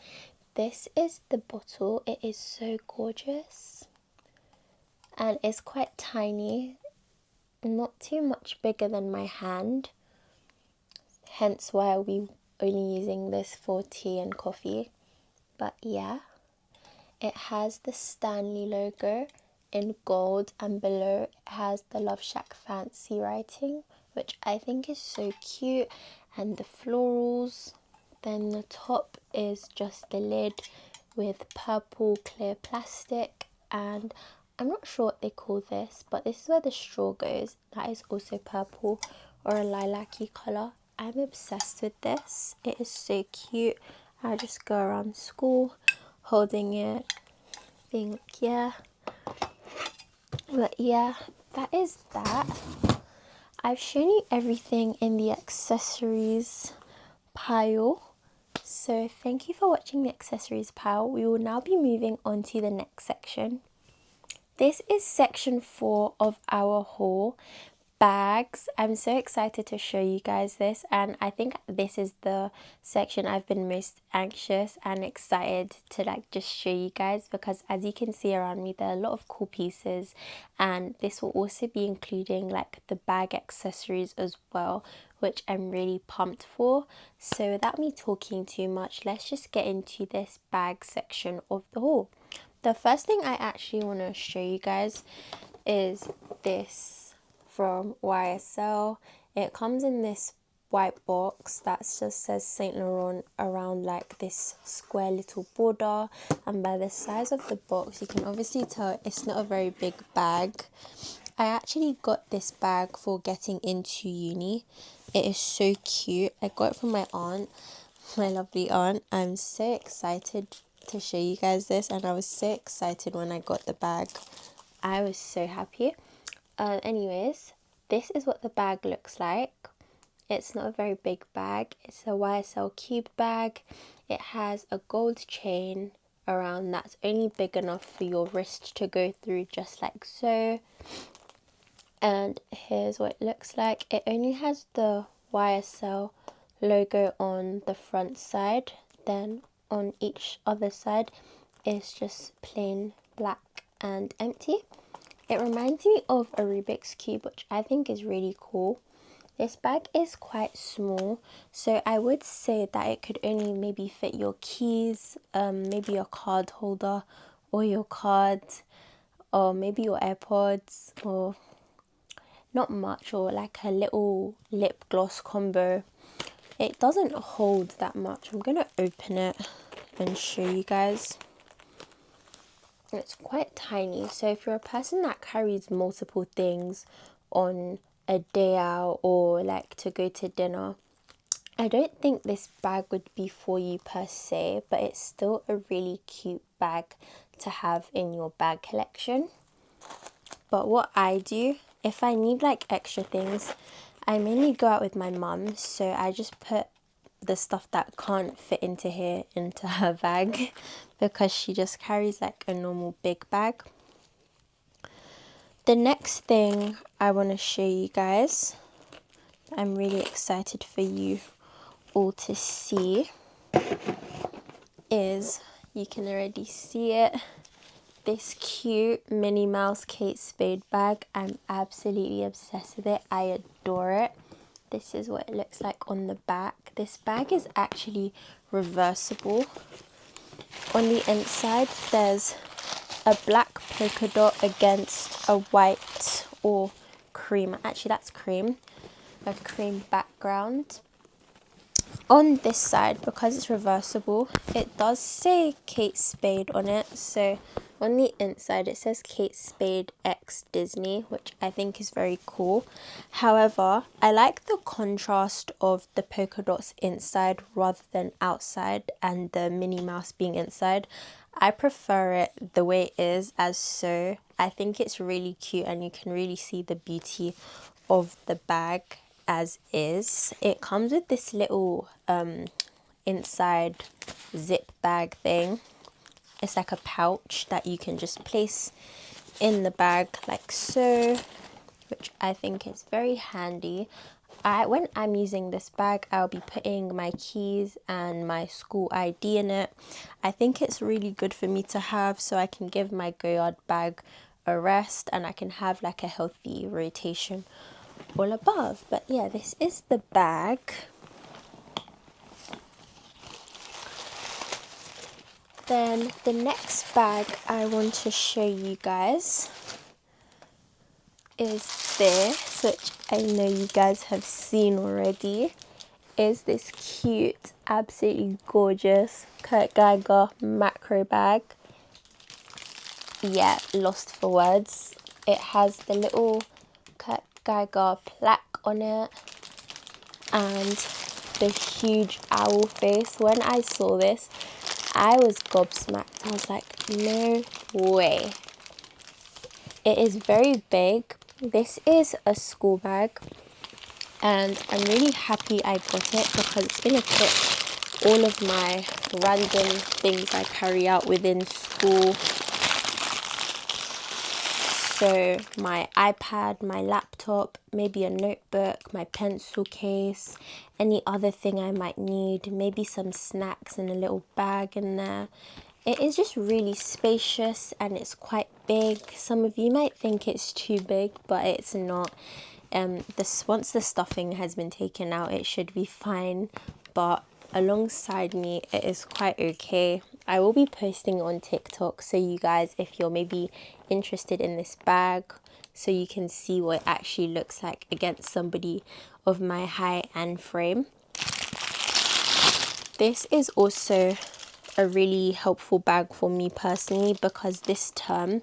this is the bottle. It is so gorgeous, and it's quite tiny, not too much bigger than my hand, hence why I'll be only using this for tea and coffee. But yeah, it has the Stanley logo in gold, and below it has the Love Shack Fancy writing, which I think is so cute, and the florals. Then the top is just the lid with purple clear plastic, and I'm not sure what they call this, but this is where the straw goes. That is also purple or a lilac-y colour. I'm obsessed with this. It is so cute. I just go around school holding it, being like, yeah. But yeah, that is that. I've shown you everything in the accessories pile. So thank you for watching the accessories pile. We will now be moving on to the next section. This is section 4 of our haul, bags. I'm so excited to show you guys this, and I think this is the section I've been most anxious and excited to like just show you guys, because as you can see around me, there are a lot of cool pieces, and this will also be including like the bag accessories as well, which I'm really pumped for. So without me talking too much, let's just get into this bag section of the haul. The first thing I actually want to show you guys is this from YSL. It comes in this white box that just says Saint Laurent around like this square little border, and by the size of the box you can obviously tell it's not a very big bag. I actually got this bag for getting into uni. It is so cute. I got it from my aunt, my lovely aunt. I'm so excited to show you guys this, and I was so excited when I got the bag. I was so happy. Anyways, this is what the bag looks like. It's not a very big bag. It's a YSL cube bag. It has a gold chain around that's only big enough for your wrist to go through, just like so. And here's what it looks like. It only has the YSL logo on the front side. Then on each other side it's just plain black and empty. It reminds me of a Rubik's Cube, which I think is really cool. This bag is quite small, so I would say that it could only maybe fit your keys, maybe your card holder or your cards, or maybe your AirPods, or not much, or like a little lip gloss combo. It doesn't hold that much. I'm gonna open it and show you guys. It's quite tiny, so if you're a person that carries multiple things on a day out or like to go to dinner, I don't think this bag would be for you per se, but it's still a really cute bag to have in your bag collection. But what I do, if I need like extra things, I mainly go out with my mum, so I just put the stuff that can't fit into here into her bag because she just carries like a normal big bag. The next thing I want to show you guys, I'm really excited for you all to see, is, you can already see it, this cute Minnie Mouse Kate Spade bag. I'm absolutely obsessed with it. I adore it. This is what it looks like on the back. This bag is actually reversible. On the inside there's a black polka dot against a white or cream, actually that's cream, a cream background. On this side, because it's reversible, it does say Kate Spade on it. So on the inside it says Kate Spade X Disney, which I think is very cool. However, I like the contrast of the polka dots inside rather than outside and the Minnie Mouse being inside. I prefer it the way it is, as so. I think it's really cute and you can really see the beauty of the bag as is. It comes with this little inside zip bag thing. It's like a pouch that you can just place in the bag like so, which I think is very handy. When I'm using this bag, I'll be putting my keys and my school ID in it. I think it's really good for me to have so I can give my Goyard bag a rest and I can have like a healthy rotation all above. But yeah, this is the bag. Then the next bag I want to show you guys is this, which I know you guys have seen already, is this cute, absolutely gorgeous Kurt Geiger macro bag. Yeah, lost for words. It has the little Kurt Geiger plaque on it and the huge owl face. When I saw this, I was gobsmacked. I was like, no way. It is very big. This is a school bag and I'm really happy I got it because it's going to fit all of my random things I carry out within school. So my iPad, my laptop, maybe a notebook, my pencil case, any other thing I might need, maybe some snacks in a little bag in there. It is just really spacious and it's quite big. Some of you might think it's too big, but it's not. Once the stuffing has been taken out, it should be fine. But alongside me, it is quite okay. I will be posting on TikTok, so you guys, if you're maybe interested in this bag, so you can see what it actually looks like against somebody of my height and frame. This is also a really helpful bag for me personally because this term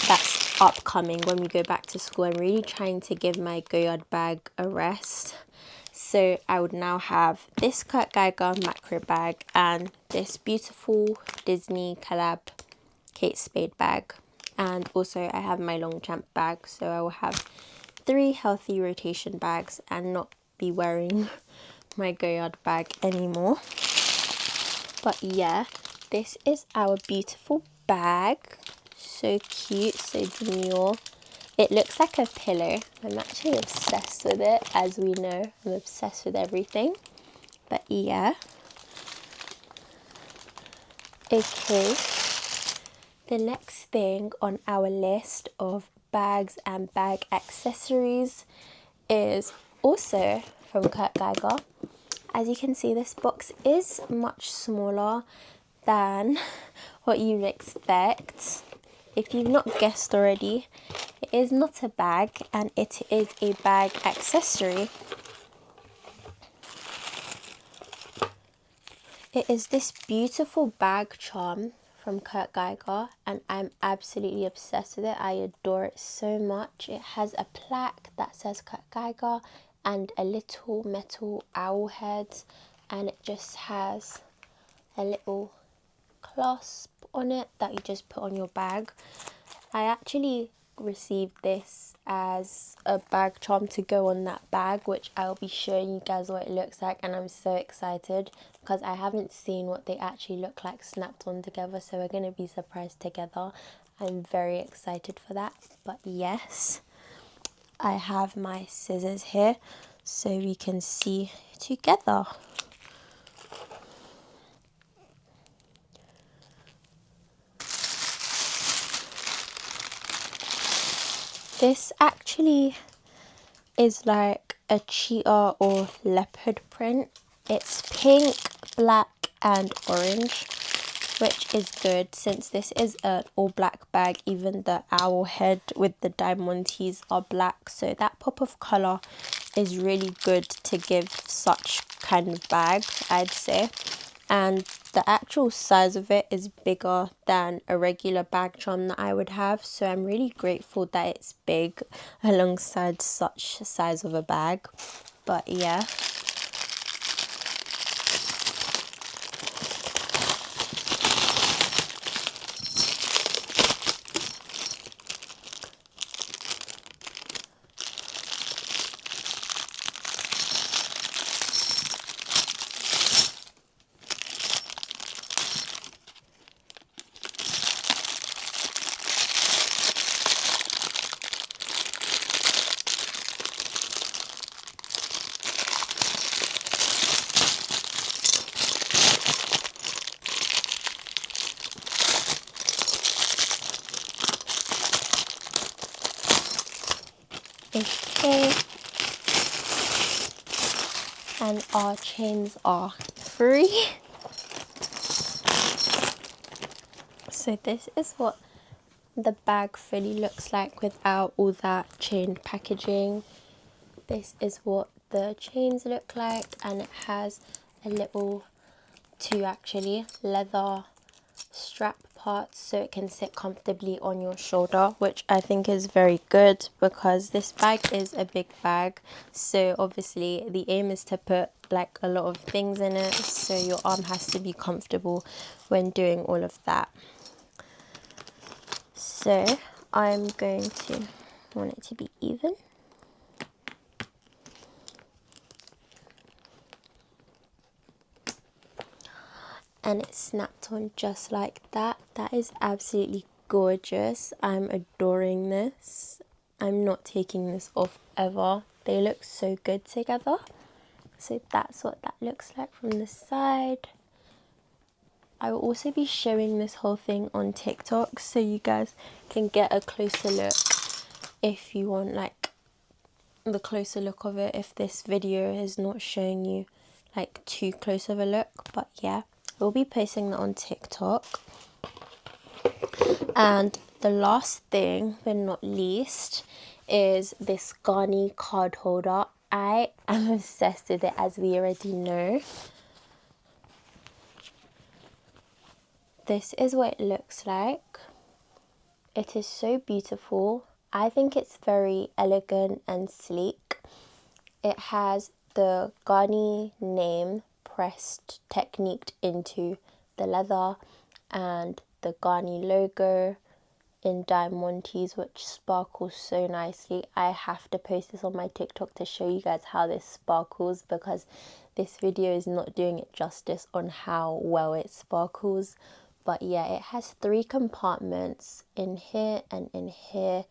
that's upcoming when we go back to school, I'm really trying to give my Goyard bag a rest. So I would now have this Kurt Geiger macro bag and this beautiful Disney collab Kate Spade bag. And also I have my Longchamp bag, so I will have 3 healthy rotation bags and not be wearing my Goyard bag anymore. But yeah, this is our beautiful bag. So cute, so demure. It looks like a pillow. I'm actually obsessed with it, as we know. I'm obsessed with everything. But yeah. Okay. The next thing on our list of bags and bag accessories is also from Kurt Geiger. As you can see, this box is much smaller than what you'd expect. If you've not guessed already, it is not a bag and it is a bag accessory. It is this beautiful bag charm from Kurt Geiger, and I'm absolutely obsessed with it. I adore it so much. It has a plaque that says Kurt Geiger and a little metal owl head, and it just has a little clasp on it that you just put on your bag. I actually received this as a bag charm to go on that bag, which I'll be showing you guys what it looks like, and I'm so excited because I haven't seen what they actually look like snapped on together, so we're going to be surprised together. I'm very excited for that. But yes, I have my scissors here so we can see together. This actually is like a cheetah or leopard print. It's pink, black and orange, which is good since this is an all black bag. Even the owl head with the diamantes are black, so that pop of colour is really good to give such kind of bag, I'd say. And the actual size of it is bigger than a regular bag charm that I would have, so I'm really grateful that it's big alongside such a size of a bag. But yeah, okay, and our chains are free. So this is what the bag fully looks like without all that chain packaging. This is what the chains look like, and it has a little two actually leather strap parts so it can sit comfortably on your shoulder, which I think is very good because this bag is a big bag, so obviously the aim is to put like a lot of things in it, so your arm has to be comfortable when doing all of that. So I'm going to want it to be even. And it's snapped on just like that. That is absolutely gorgeous. I'm adoring this. I'm not taking this off ever. They look so good together. So that's what that looks like from the side. I will also be showing this whole thing on TikTok so you guys can get a closer look if you want like the closer look of it, if this video is not showing you like too close of a look. But yeah, we'll be posting that on TikTok. And the last thing but not least is this Garni card holder. I am obsessed with it, as we already know. This is what it looks like. It is so beautiful. I think it's very elegant and sleek. It has the Garni name pressed, techniqued into the leather, and the Garni logo in diamantes, which sparkles so nicely. I have to post this on my TikTok to show you guys how this sparkles, because this video is not doing it justice on how well it sparkles. But yeah, it has 3 compartments, in here and in here,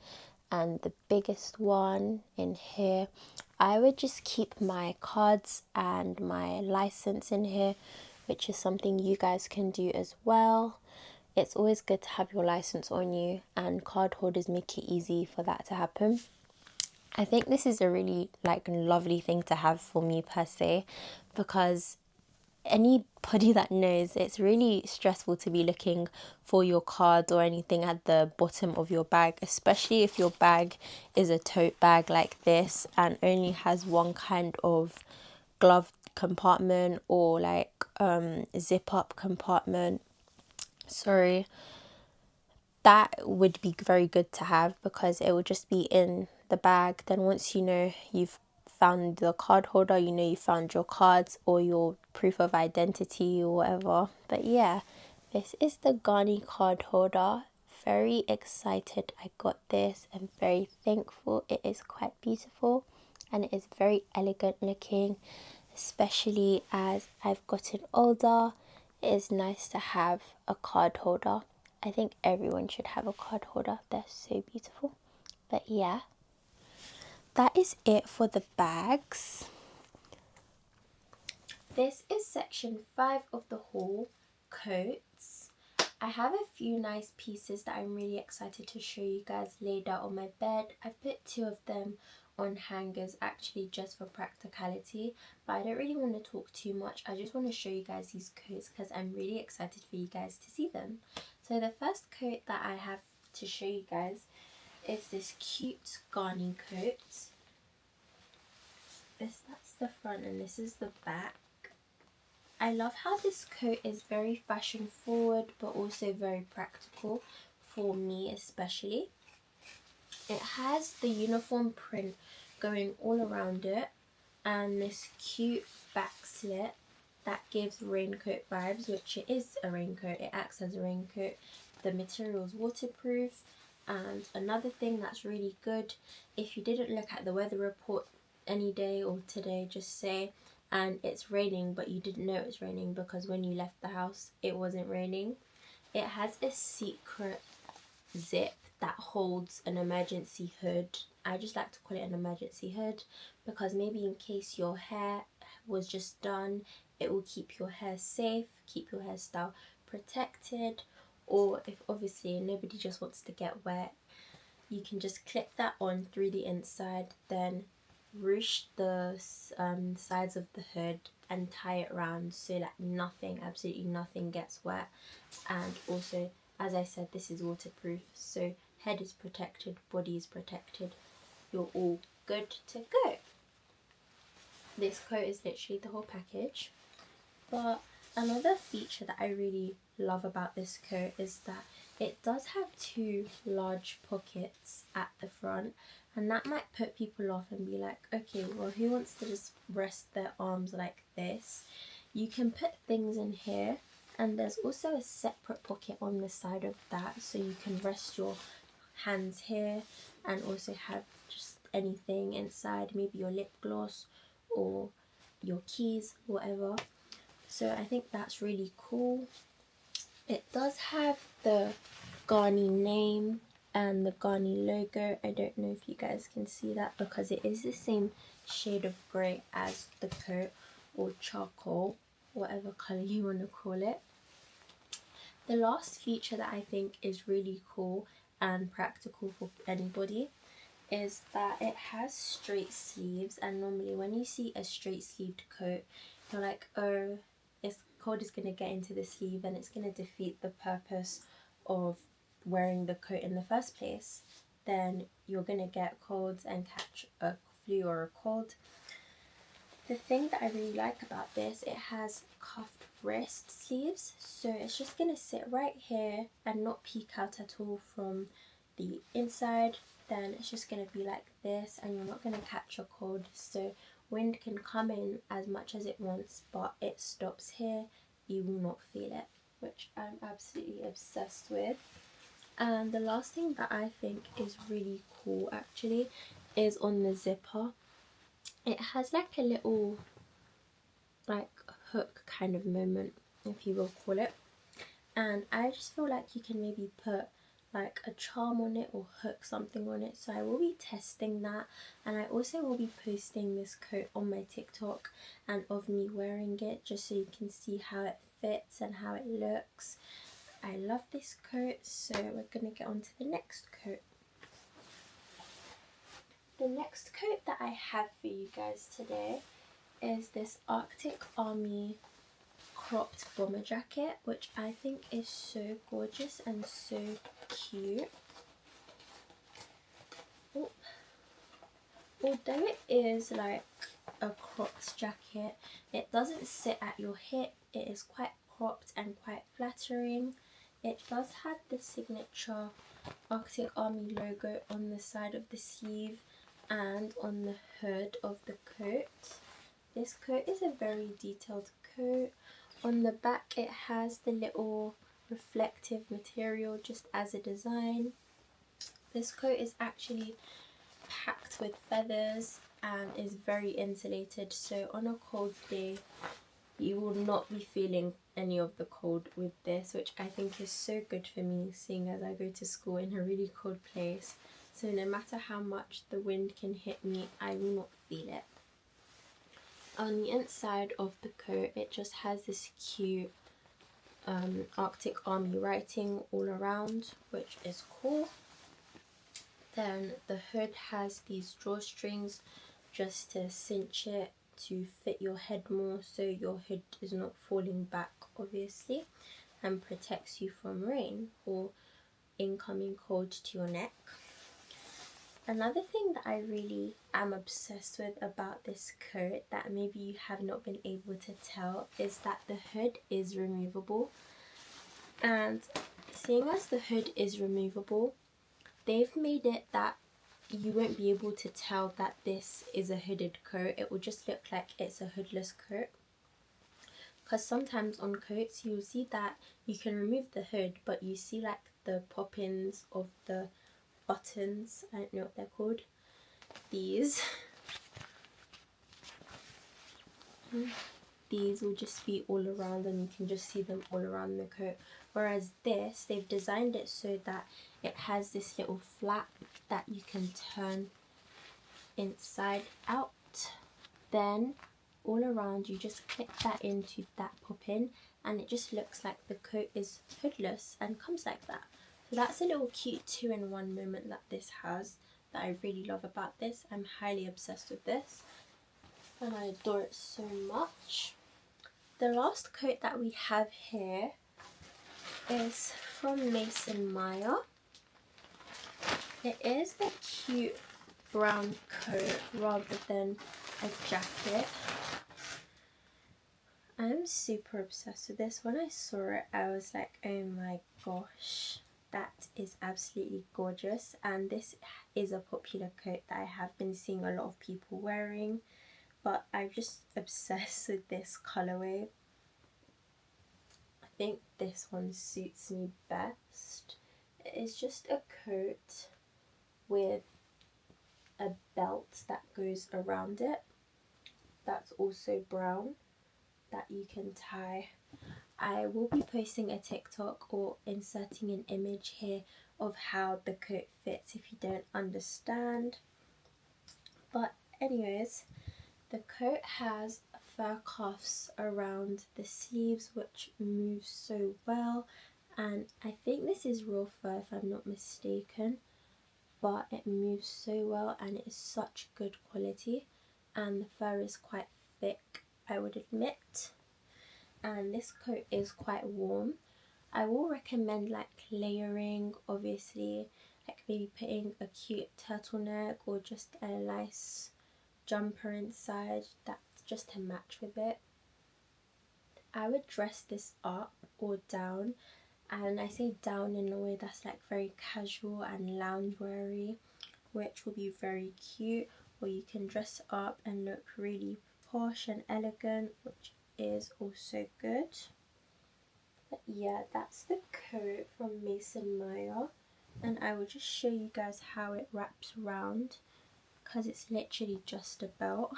and the biggest one in here. I would just keep my cards and my license in here, which is something you guys can do as well. It's always good to have your license on you, and card holders make it easy for that to happen. I think this is a really like lovely thing to have for me per se, because anybody that knows, it's really stressful to be looking for your cards or anything at the bottom of your bag, especially if your bag is a tote bag like this and only has one kind of glove compartment or like zip up compartment. sorry, that would be very good to have because it would just be in the bag. Then once you know you've found the card holder, you know you found your cards or your proof of identity or whatever. But yeah, this is the Ghani card holder. Very excited I got this and very thankful. It is quite beautiful and it is very elegant looking, especially as I've gotten older. It is nice to have a card holder. I think everyone should have a card holder. They're so beautiful. But yeah, that is it for the bags. This is section 5 of the haul, coats. I have a few nice pieces that I'm really excited to show you guys laid out on my bed. I've put 2 of them on hangers actually just for practicality, but I don't really want to talk too much. I just want to show you guys these coats because I'm really excited for you guys to see them. So the first coat that I have to show you guys is this cute Ghani coat. That's the front and this is the back. I love how this coat is very fashion forward but also very practical for me especially. It has the uniform print going all around it and this cute back slit that gives raincoat vibes, which it is a raincoat. It acts as a raincoat. The material is waterproof. And another thing that's really good, if you didn't look at the weather report any day or today, just say, and it's raining but you didn't know it was raining because when you left the house it wasn't raining. It has a secret zip that holds an emergency hood. I just like to call it an emergency hood because maybe in case your hair was just done, it will keep your hair safe, keep your hairstyle protected, or if obviously nobody just wants to get wet, you can just clip that on through the inside, then ruche the sides of the hood and tie it around so that nothing, absolutely nothing gets wet. And also, as I said, this is waterproof, so head is protected, body is protected, you're all good to go. This coat is literally the whole package. But another feature that I really love about this coat is that it does have 2 large pockets at the front, and that might put people off and be like, okay, well, who wants to just rest their arms like this? You can put things in here, and there's also a separate pocket on the side of that, so you can rest your hands here and also have just anything inside, maybe your lip gloss or your keys, whatever. So I think that's really cool. It does have the Ghani name and the Ghani logo. I don't know if you guys can see that because it is the same shade of grey as the coat, or charcoal, whatever colour you want to call it. The last feature that I think is really cool and practical for anybody is that it has straight sleeves, and normally when you see a straight sleeved coat you're like, oh, it's cold is going to get into the sleeve and it's going to defeat the purpose of wearing the coat in the first place. Then you're going to get colds and catch a flu or a cold. The thing that I really like about this, it has cuffed wrist sleeves, so it's just going to sit right here and not peek out at all from the inside. Then it's just going to be like this and you're not going to catch a cold, so wind can come in as much as it wants but it stops here, you will not feel it, which I'm absolutely obsessed with. And the last thing that I think is really cool actually is on the zipper. It has like a little like hook kind of moment, if you will call it, and I just feel like you can maybe put like a charm on it or hook something on it. So I will be testing that, and I also will be posting this coat on my TikTok and of me wearing it just so you can see how it fits and how it looks. I love this coat, so we're gonna get on to the next coat. The next coat that I have for you guys today is this Arctic Army cropped bomber jacket, which I think is so gorgeous and so cute. Oh. Although it is like a cropped jacket, it doesn't sit at your hip. It is quite cropped and quite flattering. It does have the signature Arctic Army logo on the side of the sleeve and on the hood of the coat. This coat is a very detailed coat. On the back it has the little reflective material just as a design. This coat is actually packed with feathers and is very insulated, so on a cold day you will not be feeling any of the cold with this, which I think is so good for me, seeing as I go to school in a really cold place. So no matter how much the wind can hit me, I will not feel it. On the inside of the coat, it just has this cute Arctic Army writing all around, which is cool. Then the hood has these drawstrings just to cinch it to fit your head more, so your hood is not falling back obviously, and protects you from rain or incoming cold to your neck. Another thing that I really am obsessed with about this coat that maybe you have not been able to tell is that the hood is removable. And seeing as the hood is removable, they've made it that you won't be able to tell that this is a hooded coat. It will just look like it's a hoodless coat. Because sometimes on coats you'll see that you can remove the hood, but you see like the pop-ins of the buttons. I don't know what they're called. These will just be all around and you can just see them all around the coat. Whereas this, they've designed it so that it has this little flap that you can turn inside out. Then all around you just click that into that pop-in and it just looks like the coat is hoodless and comes like that. So that's a little cute 2-in-1 moment that this has that I really love about this. I'm highly obsessed with this and I adore it so much. The last coat that we have here is from Mason Maya. It is a cute brown coat rather than a jacket. I'm super obsessed with this. When I saw it, I was like, oh my gosh, that is absolutely gorgeous. And this is a popular coat that I have been seeing a lot of people wearing, but I'm just obsessed with this colorway. I think this one suits me best. It is just a coat with a belt that goes around it that's also brown that you can tie. I will be posting a TikTok or inserting an image here of how the coat fits if you don't understand. But anyways, the coat has fur cuffs around the sleeves which moves so well, and I think this is real fur if I'm not mistaken, but it moves so well and it is such good quality, and the fur is quite thick, I would admit, and this coat is quite warm. I will recommend like layering, obviously, like maybe putting a cute turtleneck or just a nice jumper inside that's just to match with it. I would dress this up or down, and I say down in a way that's like very casual and loungeweary, which will be very cute, or you can dress up and look really posh and elegant, which is also good. But yeah, that's the coat from Mason Maya, and I will just show you guys how it wraps around because it's literally just a belt.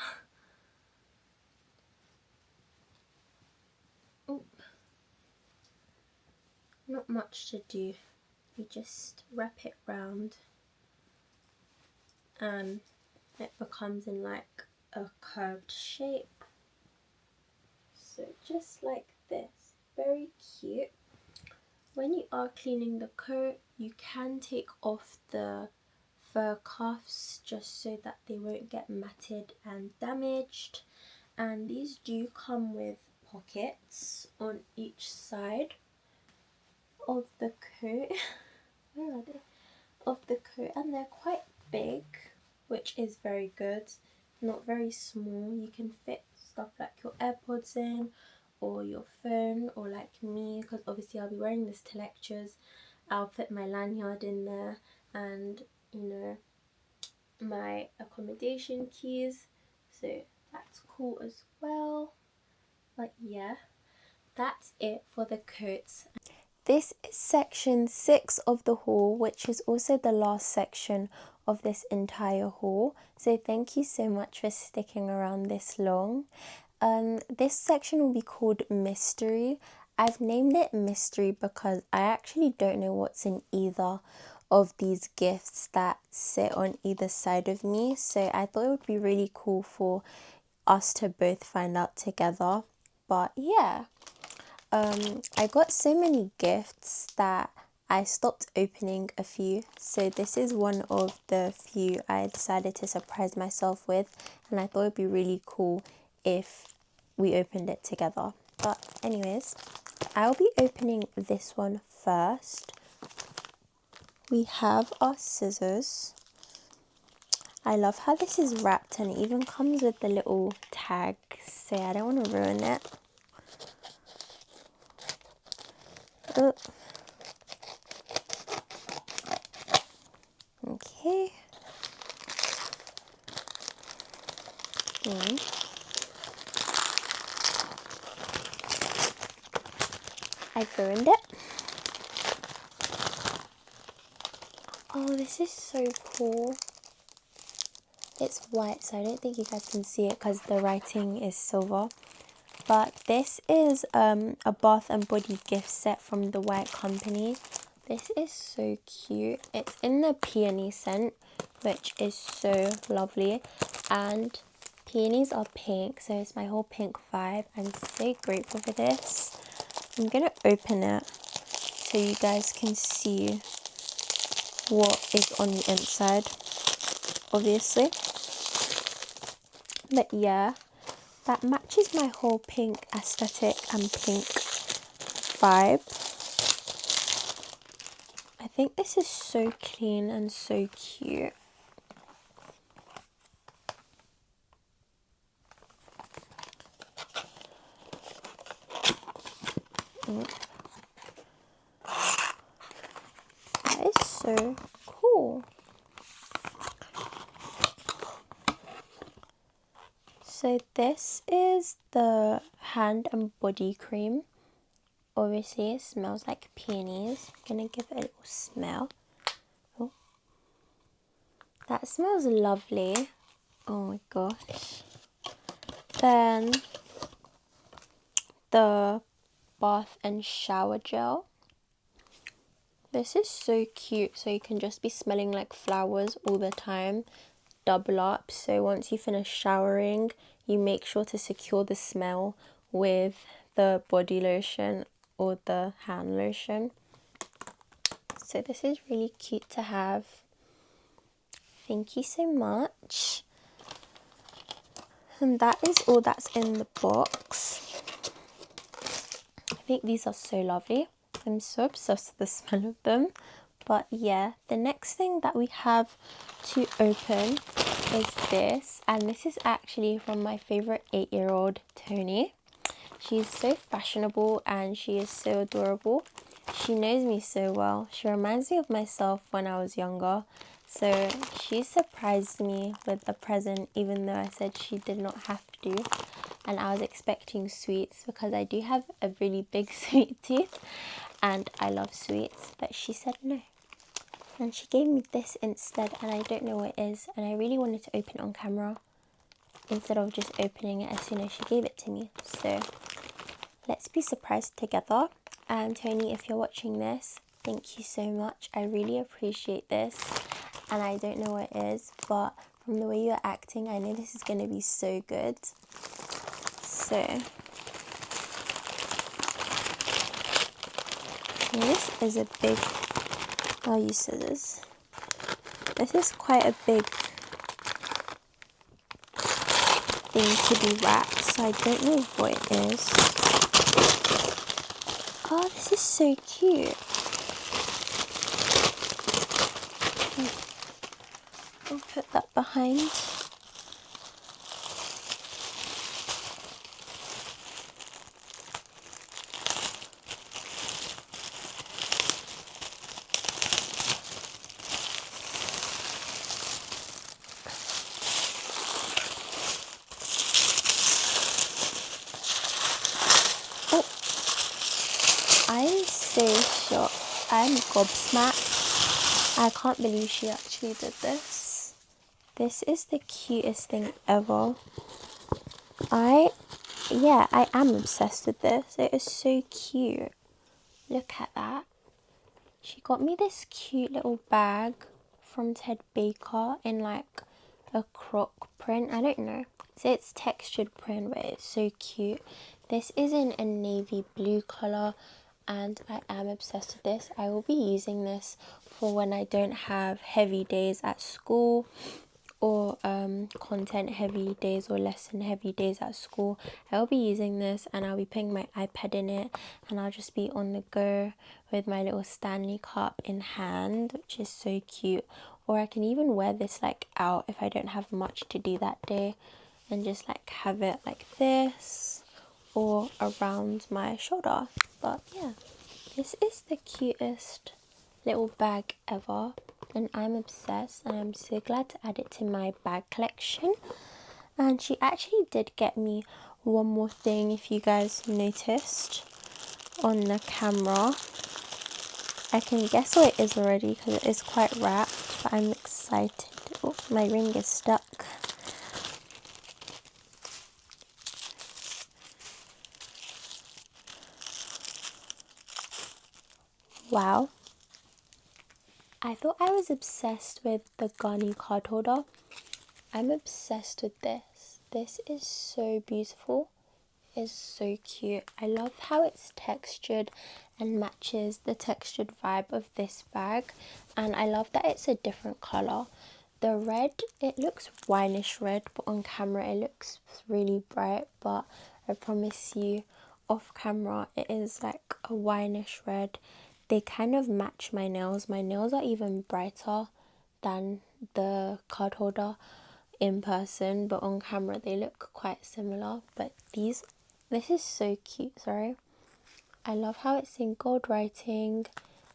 Oop. Not much to do, you just wrap it round and it becomes in like a curved shape, so just like this. Very cute. When you are cleaning the coat, you can take off the fur cuffs just so that they won't get matted and damaged, and these do come with pockets on each side of the coat. Where are they? Of the coat, and they're quite big, which is very good, not very small. You can fit stuff like your AirPods in, or your phone, or like me, because obviously I'll be wearing this to lectures. I'll put my lanyard in there, and you know, my accommodation keys, so that's cool as well. But yeah, that's it for the coats. This is section 6 of the haul, which is also the last section of this entire haul. So thank you so much for sticking around this long. This section will be called Mystery. I've named it Mystery because I actually don't know what's in either of these gifts that sit on either side of me. So I thought it would be really cool for us to both find out together. But yeah. I got so many gifts that I stopped opening a few. So this is one of the few I decided to surprise myself with, and I thought it'd be really cool if we opened it together. But anyways, I'll be opening this one first. We have our scissors. I love how this is wrapped, and it even comes with the little tag, so I don't want to ruin it. Oh. Okay. I've ruined it. Oh, this is so cool. It's white, so I don't think you guys can see it because the writing is silver. But this is a bath and body gift set from the White Company. This is so cute. It's in the peony scent, which is so lovely. And peonies are pink, so it's my whole pink vibe. I'm so grateful for this. I'm going to open it so you guys can see what is on the inside, obviously. But yeah, that matches my whole pink aesthetic and pink vibe. I think this is so clean and so cute. That is so cool. So this is the hand and body cream. Obviously it smells like peonies. I'm gonna give it a little smell. Oh. That smells lovely. Oh my gosh. Then the bath and shower gel. This is so cute, so you can just be smelling like flowers all the time. Double up, so once you finish showering, you make sure to secure the smell with the body lotion or the hand lotion. So this is really cute to have. Thank you so much. And that is all that's in the box. I think these are so lovely. I'm so obsessed with the smell of them. But yeah, the next thing that we have to open is this. And this is actually from my favourite 8-year-old, Tony. She's so fashionable and she is so adorable. She knows me so well. She reminds me of myself when I was younger. So she surprised me with a present even though I said she did not have to. And I was expecting sweets because I do have a really big sweet tooth and I love sweets, but she said no. And she gave me this instead, and I don't know what it is, and I really wanted to open it on camera instead of just opening it as soon as she gave it to me. So let's be surprised together. And Tony, if you're watching this, thank you so much. I really appreciate this, and I don't know what it is, but from the way you're acting, I know this is going to be so good. So this is a big, I'll use scissors. This is quite a big thing to be wrapped, so I don't know what it is. Oh, this is so cute. I'll put that behind. so shocked. I'm gobsmacked. I can't believe she actually did this. This is the cutest thing ever. I am obsessed with this. It is so cute. Look at that. She got me this cute little bag from Ted Baker in like a croc print. I don't know. So it's textured print, but it's so cute. This is in a navy blue colour and I am obsessed with this. I will be using this for when I don't have heavy days at school or content heavy days or lesson heavy days at school. I'll be using this and I'll be putting my iPad in it and I'll just be on the go with my little Stanley cup in hand, which is so cute. Or I can even wear this like out if I don't have much to do that day and just like have it like this or around my shoulder. But yeah, this is the cutest little bag ever and I'm obsessed and I'm so glad to add it to my bag collection. And she actually did get me one more thing, if you guys noticed on the camera. I can guess what it is already because it is quite wrapped, but I'm excited. Oh, my ring is stuck. Wow. I thought I was obsessed with the Garni card holder. I'm obsessed with this. This is so beautiful. It's so cute. I love how it's textured and matches the textured vibe of this bag. And I love that it's a different colour. The red, it looks wineish red, but on camera it looks really bright. But I promise you, off camera it is like a wineish red. They kind of match my nails. My nails are even brighter than the card holder in person, but on camera they look quite similar. But this is so cute. Sorry, I love how it's in gold writing,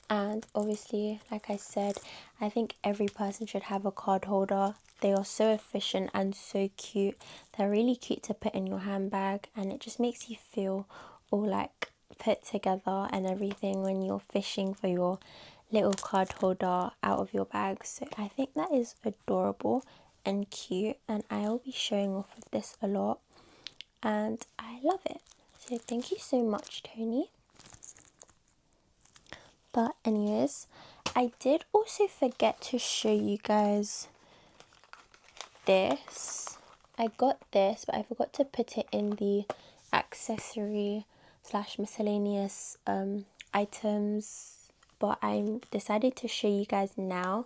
and obviously, like I said, I think every person should have a card holder. They are so efficient and so cute. They're really cute to put in your handbag and it just makes you feel all like put together and everything when you're fishing for your little card holder out of your bag. So I think that is adorable and cute and I will be showing off of this a lot and I love it. So thank you so much, Tony. But anyways, I did also forget to show you guys this. I got this, but I forgot to put it in the accessory slash miscellaneous items, but I decided to show you guys now.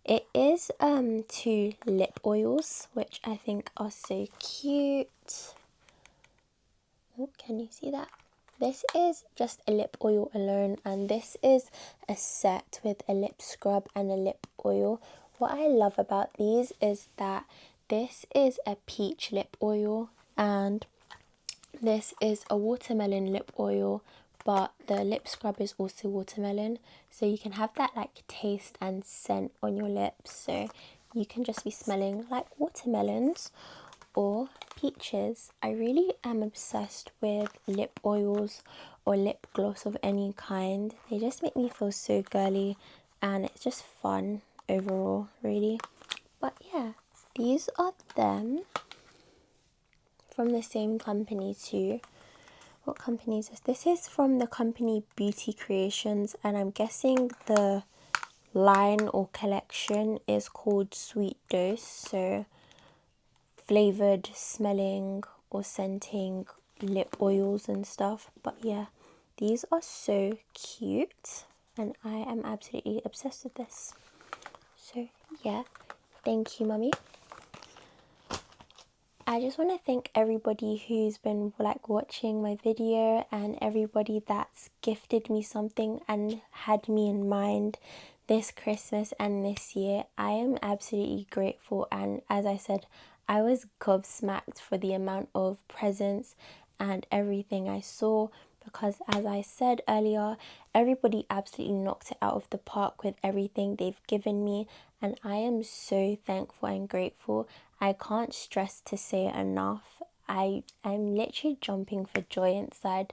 It is 2 lip oils, which I think are so cute. Oh, can you see that? This is just a lip oil alone, and this is a set with a lip scrub and a lip oil. What I love about these is that this is a peach lip oil and this is a watermelon lip oil, but the lip scrub is also watermelon, so you can have that like taste and scent on your lips, so you can just be smelling like watermelons or peaches. I really am obsessed with lip oils or lip gloss of any kind. They just make me feel so girly and it's just fun overall, really. But yeah, these are them from the same company too. What company is this? This is from the company Beauty Creations and I'm guessing the line or collection is called Sweet Dose, so flavoured smelling or scenting lip oils and stuff. But yeah, these are so cute and I am absolutely obsessed with this. So yeah, thank you, mummy. I just want to thank everybody who's been like watching my video and everybody that's gifted me something and had me in mind this Christmas and this year. I am absolutely grateful, and as I said, I was gobsmacked for the amount of presents and everything I saw, because as I said earlier, everybody absolutely knocked it out of the park with everything they've given me, and I am so thankful and grateful. I can't stress to say it enough. I'm literally jumping for joy inside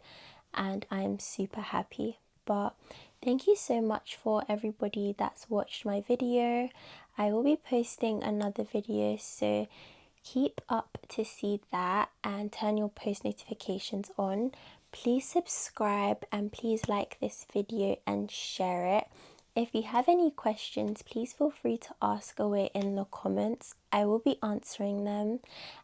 and I'm super happy. But thank you so much for everybody that's watched my video. I will be posting another video, so keep up to see that and turn your post notifications on. Please subscribe and please like this video and share it. If you have any questions, please feel free to ask away in the comments. I will be answering them.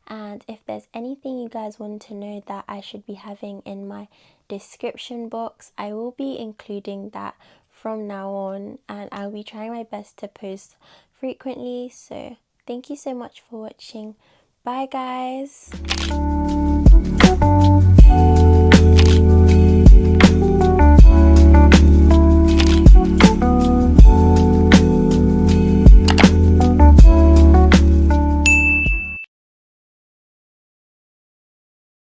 And if there's anything you guys want to know that I should be having in my description box, I will be including that from now on, and I'll be trying my best to post frequently. So thank you so much for watching. Bye guys.